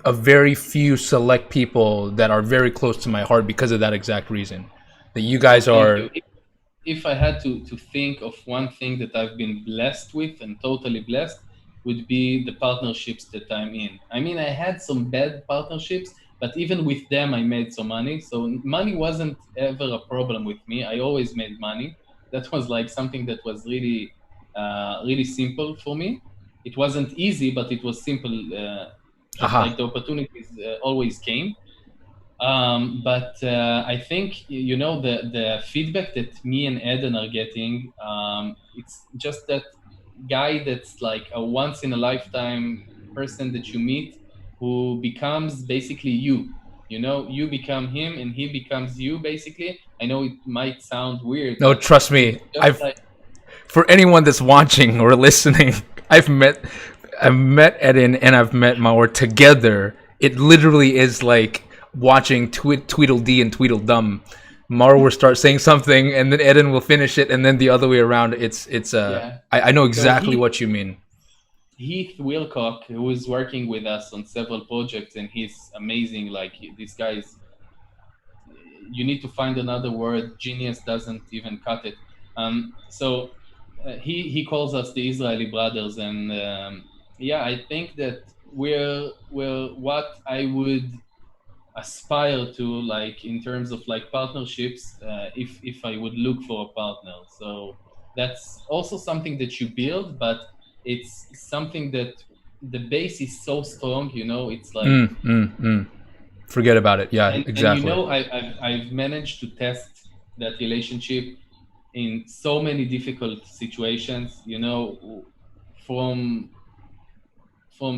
a very few select people that are very close to my heart because of that exact reason. That you guys thank you. are, if I had to think of one thing that I've been blessed with and totally blessed, would be the partnerships that I'm in. I mean, I had some bad partnerships, but even with them, I made some money. So money wasn't ever a problem with me. I always made money. That was like something that was really, really simple for me. It wasn't easy, but it was simple. Just like Aha. the opportunities always came. But I think the feedback that me and Eden are getting. It's just that guy that's like a once in a lifetime person that you meet who becomes basically you. You know, you become him and he becomes you. Basically, I know it might sound weird, No, but trust it's me. just I've like For anyone that's watching or listening, I've met I've met Eden and I've met Maor together. It literally is like watching Tweedledee and Tweedledum. Maor will start saying something and then Eden will finish it, and then the other way around. yeah. I know So exactly what you mean. Heath Wilcock, who is working with us on several projects, and he's amazing. Like this guy is, you need to find another word. Genius doesn't even cut it. He calls us the Israeli brothers, and yeah, I think that we're what I would aspire to, like in terms of like partnerships, if I would look for a partner. So that's also something that you build, but it's something that the base is so strong. You know, it's like Mm, mm, mm. Forget about it. Yeah, and exactly. I've managed to test that relationship in so many difficult situations. You know, from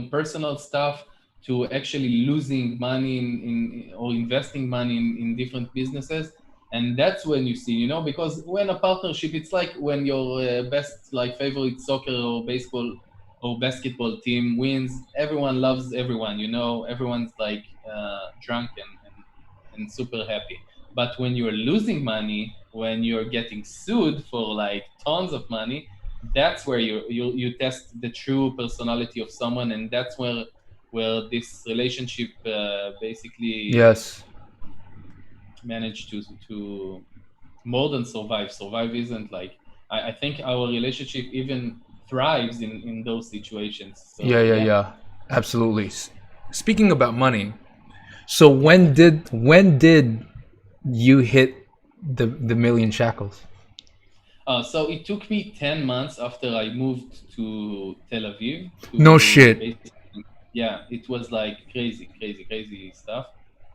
personal stuff to actually losing money in or investing money in different businesses. And that's when you see, you know, because when a partnership, it's like when your best like favorite soccer or baseball or basketball team wins, everyone loves everyone, you know, everyone's like drunk and super happy. But when you're losing money, when you're getting sued for like tons of money, that's where you test the true personality of someone, and that's where this relationship basically Yes. managed to more than survive. Survive isn't like I think our relationship even thrives in those situations. Yeah, So yeah, yeah. yeah. Absolutely. Speaking about money, so when did you hit the million shackles? So it took me 10 months after I moved to Tel Aviv No to shit. basically, yeah, it was like crazy, crazy, crazy stuff.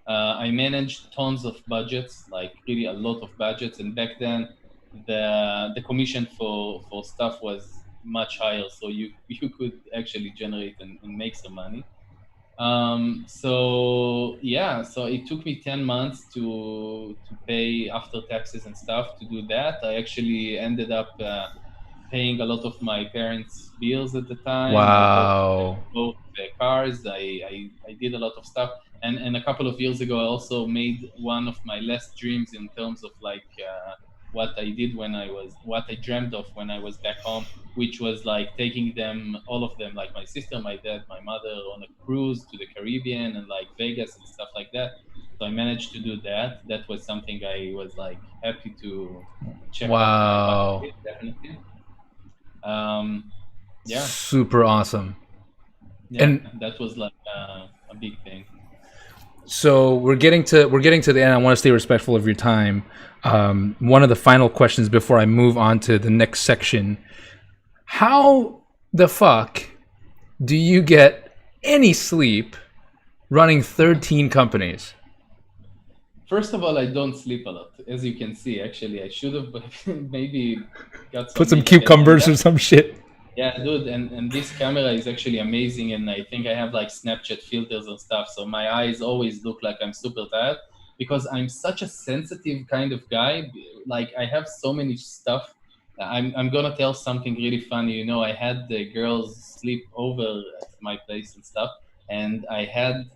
I managed tons of budgets, like really a lot of budgets, and back then the commission for stuff was much higher, so you could actually generate and make some money. So yeah, so it took me 10 months to pay after taxes and stuff to do that. I actually ended up paying a lot of my parents' bills at the time. I bought Wow. both cars. I did a lot of stuff. And a couple of years ago, I also made one of my last dreams in terms of like what I did what I dreamed of when I was back home, which was like taking them, all of them, like my sister, my dad, my mother, on a cruise to the Caribbean and like Vegas and stuff like that. So I managed to do that. That was something I was like happy to check off my bucket Wow. list, definitely. Um, yeah, Super awesome. yeah, And that was like a big thing. so we're getting to the end. I want to stay respectful of your time. One of the final questions before I move on to the next section: how the fuck do you get any sleep running 13 companies? First of all, I don't sleep a lot, as you can see. Actually, I should have maybe got Put some some medication on cucumbers or that. some shit. Yeah, dude, and this camera is actually amazing, and I think I have like Snapchat filters and stuff, so my eyes always look like I'm super tired because I'm such a sensitive kind of guy. Like I have so many stuff. I'm gonna tell something really funny. You know, I had the girls sleep over at my place and stuff, and I had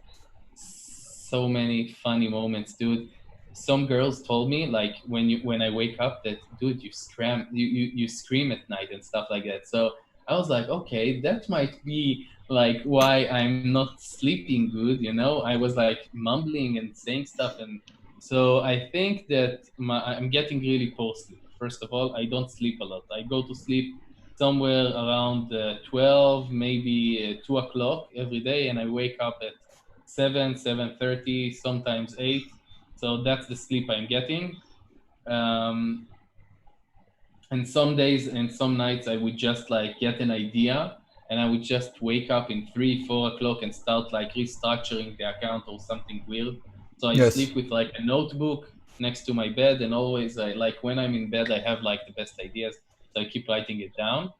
so many funny moments, dude. Some girls told me like when I wake up that dude you scream at night and stuff like that. So I was like, okay, that might be like why I'm not sleeping good, you know? I was like mumbling and saying stuff, and so I think that I'm getting really poor sleep. first of all, I don't sleep a lot. I go to sleep somewhere around 12, maybe 2 o'clock every day, and I wake up at 7, 7:30, sometimes 8. So that's the sleep I'm getting. Um, and some days and some nights I would just like get an idea and I would just wake up in 3, 4 o'clock and start like restructuring the account or something weird. So I Yes. sleep with like a notebook next to my bed, and always I like when I'm in bed I have like the best ideas, so I keep writing it down.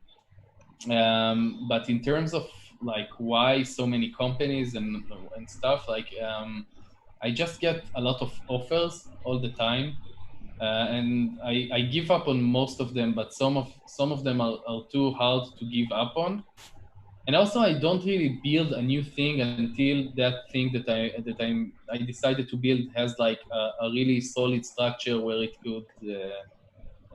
But in terms of like why so many companies and stuff, like I just get a lot of offers all the time, and I give up on most of them, but some of them are too hard to give up on. And also, I don't really build a new thing until that thing I decided to build has like a really solid structure where it could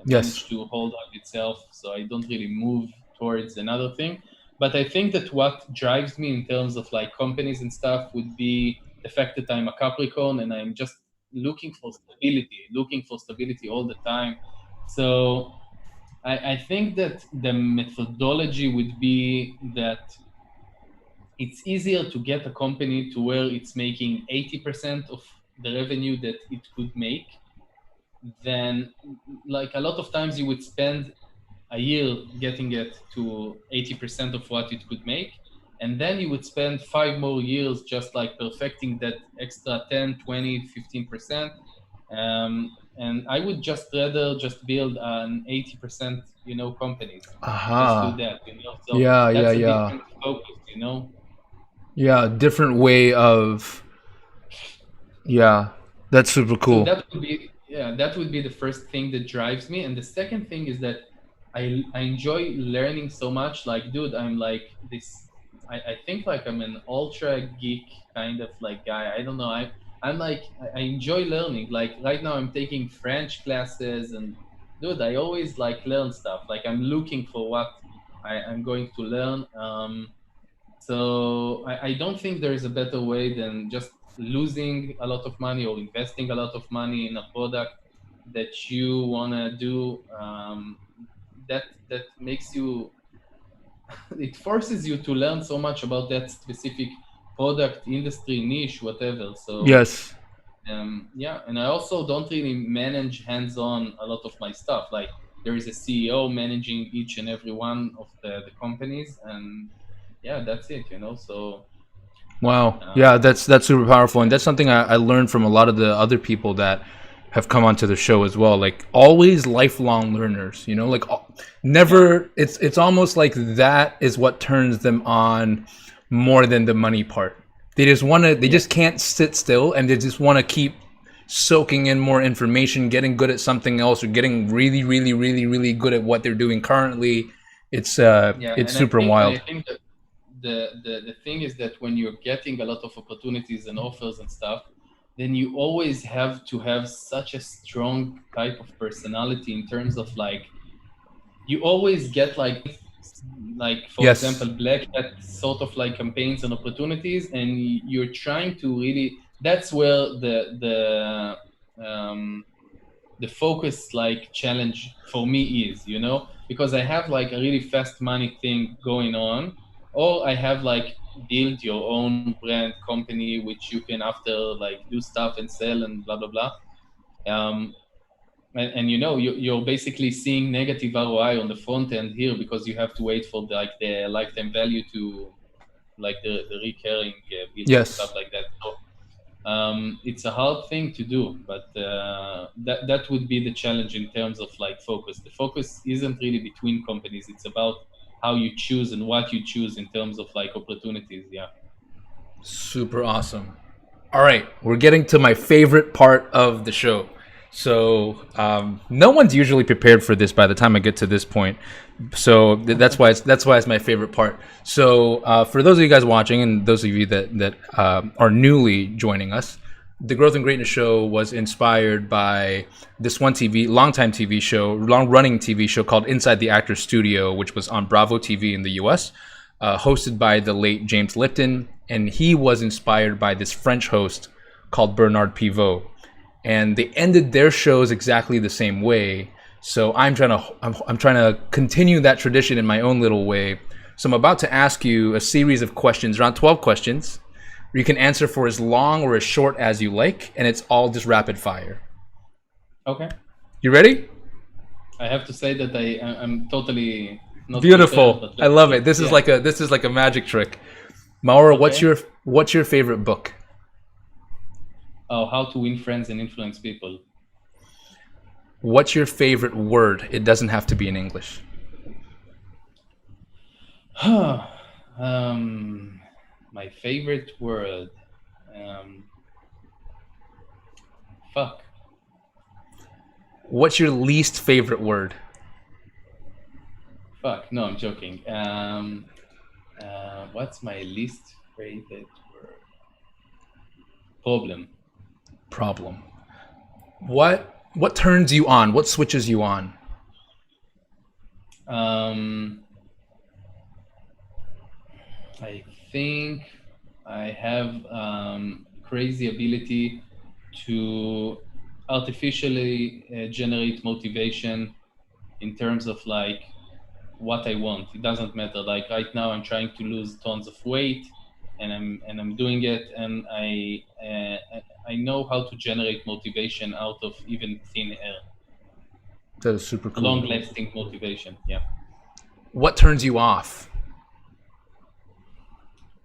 Yes. manage to hold up itself. So I don't really move towards another thing. But I think that what drives me in terms of like companies and stuff would be the fact that I'm a Capricorn and I'm just looking for stability all the time. So I think that the methodology would be that it's easier to get a company to where it's making 80% of the revenue that it could make, then like a lot of times you would spend a year getting it to 80% of what it could make, and then you would spend 5 more years just like perfecting that extra 10, 20, 15%. And I would just rather just build an 80%, companies, just do Aha. that. So Yeah, yeah, that's a yeah. different focus. Yeah, different way of, yeah. That's super So cool. that would be the first thing that drives me, and the second thing is that I enjoy learning so much. Like, dude, I'm like this. I think like I'm an ultra geek kind of like guy. I don't know. I'm like I enjoy learning. Like right now, I'm taking French classes, and dude, I always like learn stuff. Like I'm looking for what I'm going to learn. So I don't think there is a better way than just losing a lot of money or investing a lot of money in a product that you wanna do. That makes you, it forces you to learn so much about that specific product, industry, niche, whatever. So Yes. yeah, and I also don't really manage hands-on a lot of my stuff. Like there is a CEO managing each and every one of the companies, and yeah, that's it. So Wow. Yeah, um, that's super powerful, and yeah, that's something I learned from a lot of the other people that have come onto the show as well. Like always lifelong learners, like yeah, never. It's almost like that is what turns them on more than the money part. They just want to. They yeah. just can't sit still, and they just want to keep soaking in more information, getting good at something else, or getting really, really, really, really good at what they're doing currently. Yeah, It's and I super think and I wild. think that the thing is that when you're getting a lot of opportunities and offers and stuff, then you always have to have such a strong type of personality in terms of like you always get like for Yes. example black hat sort of like campaigns and opportunities, and you're trying to really, that's where the focus like challenge for me is, because I have like a really fast money thing going on, or I have like build your own brand company which you can after like do stuff and sell and blah blah blah. And you're basically seeing negative ROI on the front end here because you have to wait for the lifetime value to like the recurring bills and stuff Yes. like that. So it's a hard thing to do, but that would be the challenge in terms of like focus. The focus isn't really between companies; it's about how you choose and what you choose in terms of like opportunities. Yeah. Super awesome. All right, we're getting to my favorite part of the show. So no one's usually prepared for this by the time I get to this point. So that's why it's my favorite part. So for those of you guys watching and those of you that are newly joining us, the Growth and Greatness Show was inspired by this one longtime TV show, long running TV show called Inside the Actors Studio, which was on Bravo TV in the U.S. Hosted by the late James Lipton, and he was inspired by this French host called Bernard Pivot. And they ended their shows exactly the same way. So I'm trying to continue that tradition in my own little way. So I'm about to ask you a series of questions, around 12 questions. You can answer for as long or as short as you like, and it's all just rapid fire. Okay. You ready? I have to say that I'm totally not Beautiful. prepared, but I let's love see. it. This is Yeah. like a magic trick. Maor, Okay. what's your favorite book? Oh, how to win friends and influence people. What's your favorite word? It doesn't have to be in English. My favorite word. Um, fuck. What's your least favorite word? Fuck. No, I'm joking. What's my least favorite word? Problem. Problem. What turns you on? What switches you on? I think I have crazy ability to artificially generate motivation in terms of like what I want. It doesn't matter. Like right now, I'm trying to lose tons of weight, and I'm doing it, and I know how to generate motivation out of even thin air. That is super cool. Long-lasting motivation. Yeah. What turns you off?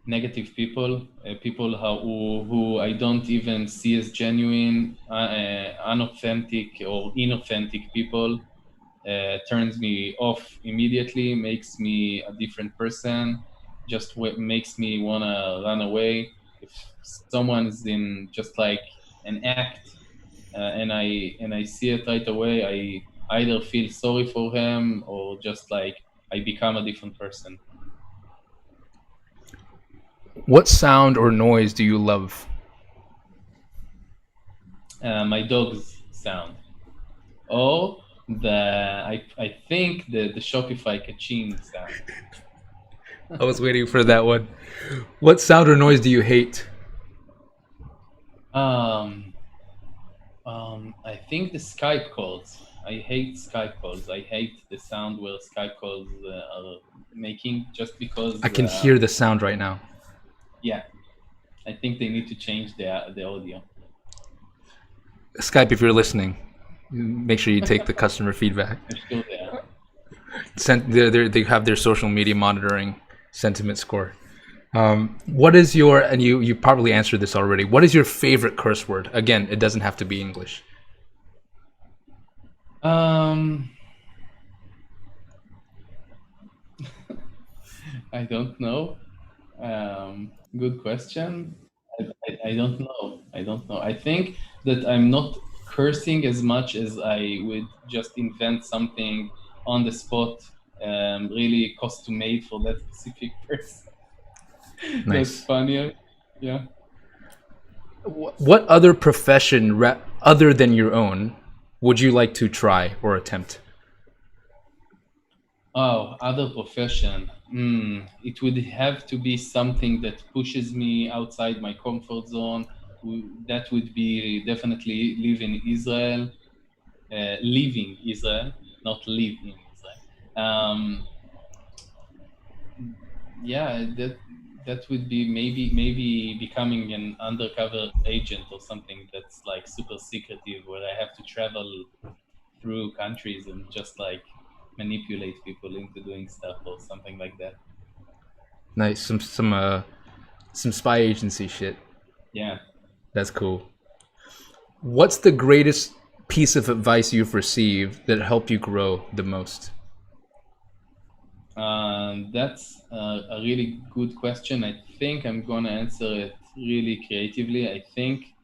Negative people, people who I don't even see as genuine, unauthentic or inauthentic people, turns me off immediately, makes me a different person, just makes me want to run away. If someone's in just like an act, and I see it right away, I either feel sorry for him or just like I become a different person. What sound or noise do you love? My dog's sound. Or I think the Shopify kaching sound. I was waiting for that one. What sound or noise do you hate? Um, I think the Skype calls. I hate Skype calls. I hate the sound where Skype calls are making, just because. I can hear the sound right now. Yeah, I think they need to change the audio. Skype, if you're listening, make sure you take the customer feedback. I'm sure they are. They have their social media monitoring sentiment score. What is your, and you probably answered this already, what is your favorite curse word? Again, it doesn't have to be English. I don't know. Good question. I don't know. I don't know. I think that I'm not cursing as much as I would just invent something on the spot, really custom made for that specific person. That's Nice. funnier. Yeah. What other profession, other than your own, would you like to try or attempt? Oh, other profession. It would have to be something that pushes me outside my comfort zone. That would be definitely live in Israel, living Israel, not live in Israel. Yeah, that would be maybe becoming an undercover agent or something that's like super secretive, where I have to travel through countries and just like manipulate people into doing stuff or something like that. Nice. Some spy agency shit. Yeah. That's cool. What's the greatest piece of advice you've received that helped you grow the most? That's a really good question. I think I'm gonna answer it really creatively. I think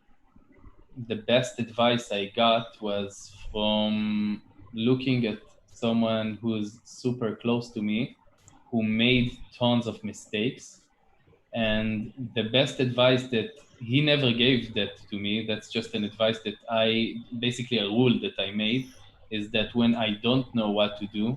the best advice I got was from looking at someone who's super close to me, who made tons of mistakes. And the best advice that he never gave that to me, that's just an advice that basically a rule that I made, is that when I don't know what to do,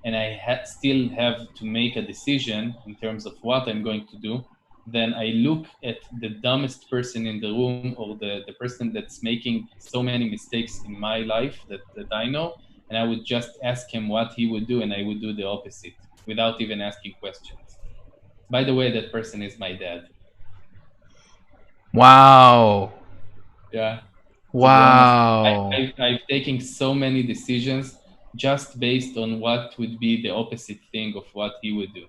and I still have to make a decision in terms of what I'm going to do, then I look at the dumbest person in the room, or the person that's making so many mistakes in my life that I know, and I would just ask him what he would do, and I would do the opposite without even asking questions. By the way, that person is my dad. Wow. Yeah. Wow. I've taken so many decisions just based on what would be the opposite thing of what he would do.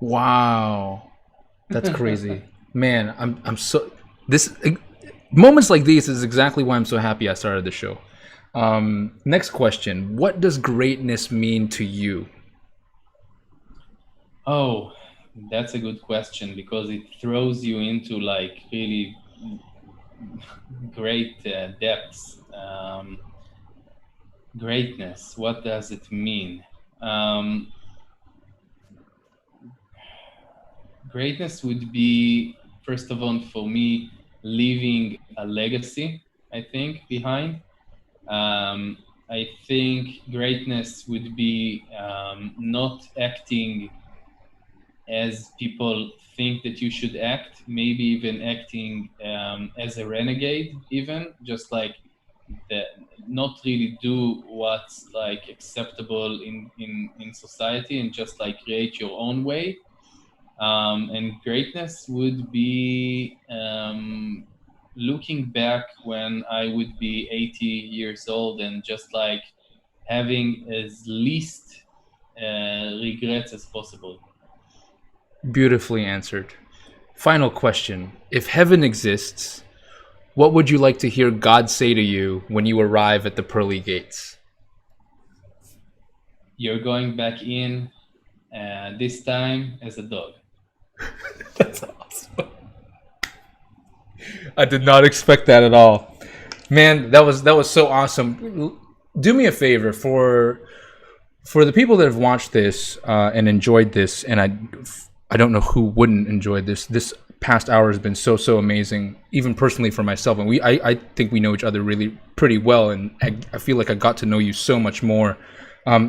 Wow. That's crazy. Man, I'm so this moments like these is exactly why I'm so happy I started the show. Next question. What does greatness mean to you? Oh, that's a good question because it throws you into like really great depths. Greatness, what does it mean? Greatness would be, first of all, for me, leaving a legacy, I think, behind. I think greatness would be not acting as people think that you should act, maybe even acting as a renegade, even just like the, not really do what's like acceptable in society and just like create your own way. And greatness would be looking back when I would be 80 years old and just like having as least regrets as possible. Beautifully answered. Final question. If heaven exists, what would you like to hear God say to you when you arrive at the pearly gates? You're going back in, this time as a dog. That's awesome. I did not expect that at all. Man, that was so awesome. Do me a favor for the people that have watched this and enjoyed this, and I don't know who wouldn't enjoy this. This past hour has been so amazing, even personally for myself. And I think we know each other really pretty well, and I feel like I got to know you so much more.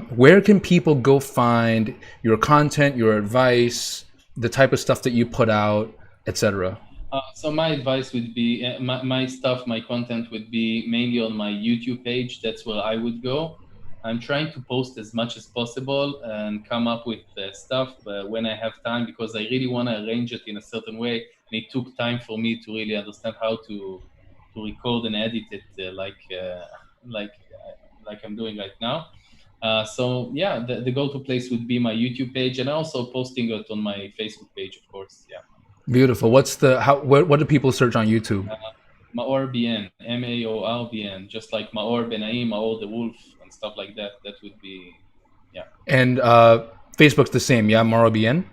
Where can people go find your content, your advice, the type of stuff that you put out, etc.? So my advice would be my stuff, my content would be mainly on my YouTube page. That's where I would go. I'm trying to post as much as possible and come up with stuff when I have time because I really want to arrange it in a certain way. And it took time for me to really understand how to record and edit it like I'm doing right now. So yeah, the go-to place would be my YouTube page and also posting it on my Facebook page, of course. Yeah. Beautiful. What's the how? What do people search on YouTube? Maor BN, MAOR BN, just like Maor Benaim, Maor the Wolf, and stuff like that. That would be, yeah. And Facebook's the same, yeah. Maor BN.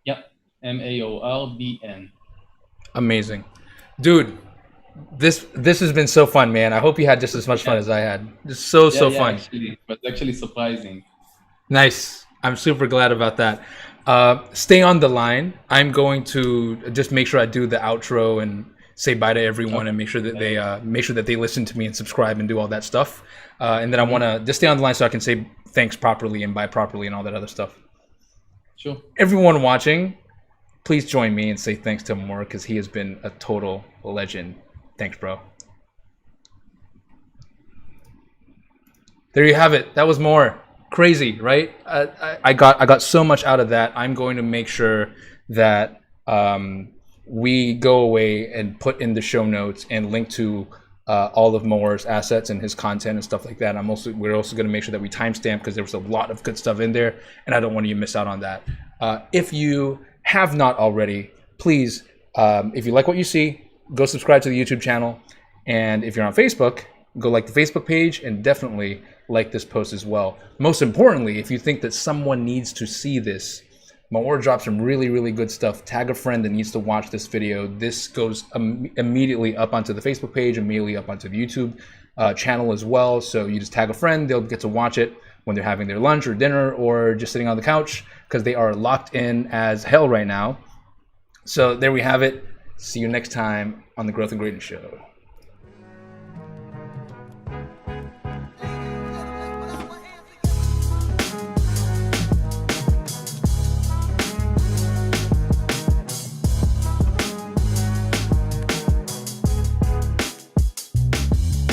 Yeah, MAOR BN. Amazing, dude. This has been so fun, man. I hope you had just as much fun as I had. Just so fun. Actually, but actually surprising. Nice. I'm super glad about that. Stay on the line. I'm going to just make sure I do the outro and say bye to everyone and make sure that they listen to me and subscribe and do all that stuff. And then I want to just stay on the line so I can say thanks properly and bye properly and all that other stuff. Sure. Everyone watching, please join me and say thanks to Maor because he has been a total legend. Thanks, bro. There you have it. That was Maor. Crazy, right? I got so much out of that. I'm going to make sure that we go away and put in the show notes and link to all of Maor's assets and his content and stuff like that. We're also going to make sure that we timestamp because there was a lot of good stuff in there, and I don't want you to miss out on that. If you have not already, please, if you like what you see, go subscribe to the YouTube channel, and if you're on Facebook, go like the Facebook page and definitely like this post as well. Most importantly, if you think that someone needs to see this, Maor dropped some really good stuff. Tag a friend that needs to watch this video. This goes immediately up onto the Facebook page, immediately up onto the YouTube channel as well. So you just tag a friend, they'll get to watch it when they're having their lunch or dinner or just sitting on the couch because they are locked in as hell right now. So there we have it. See you next time on the Growth and Greatness Show.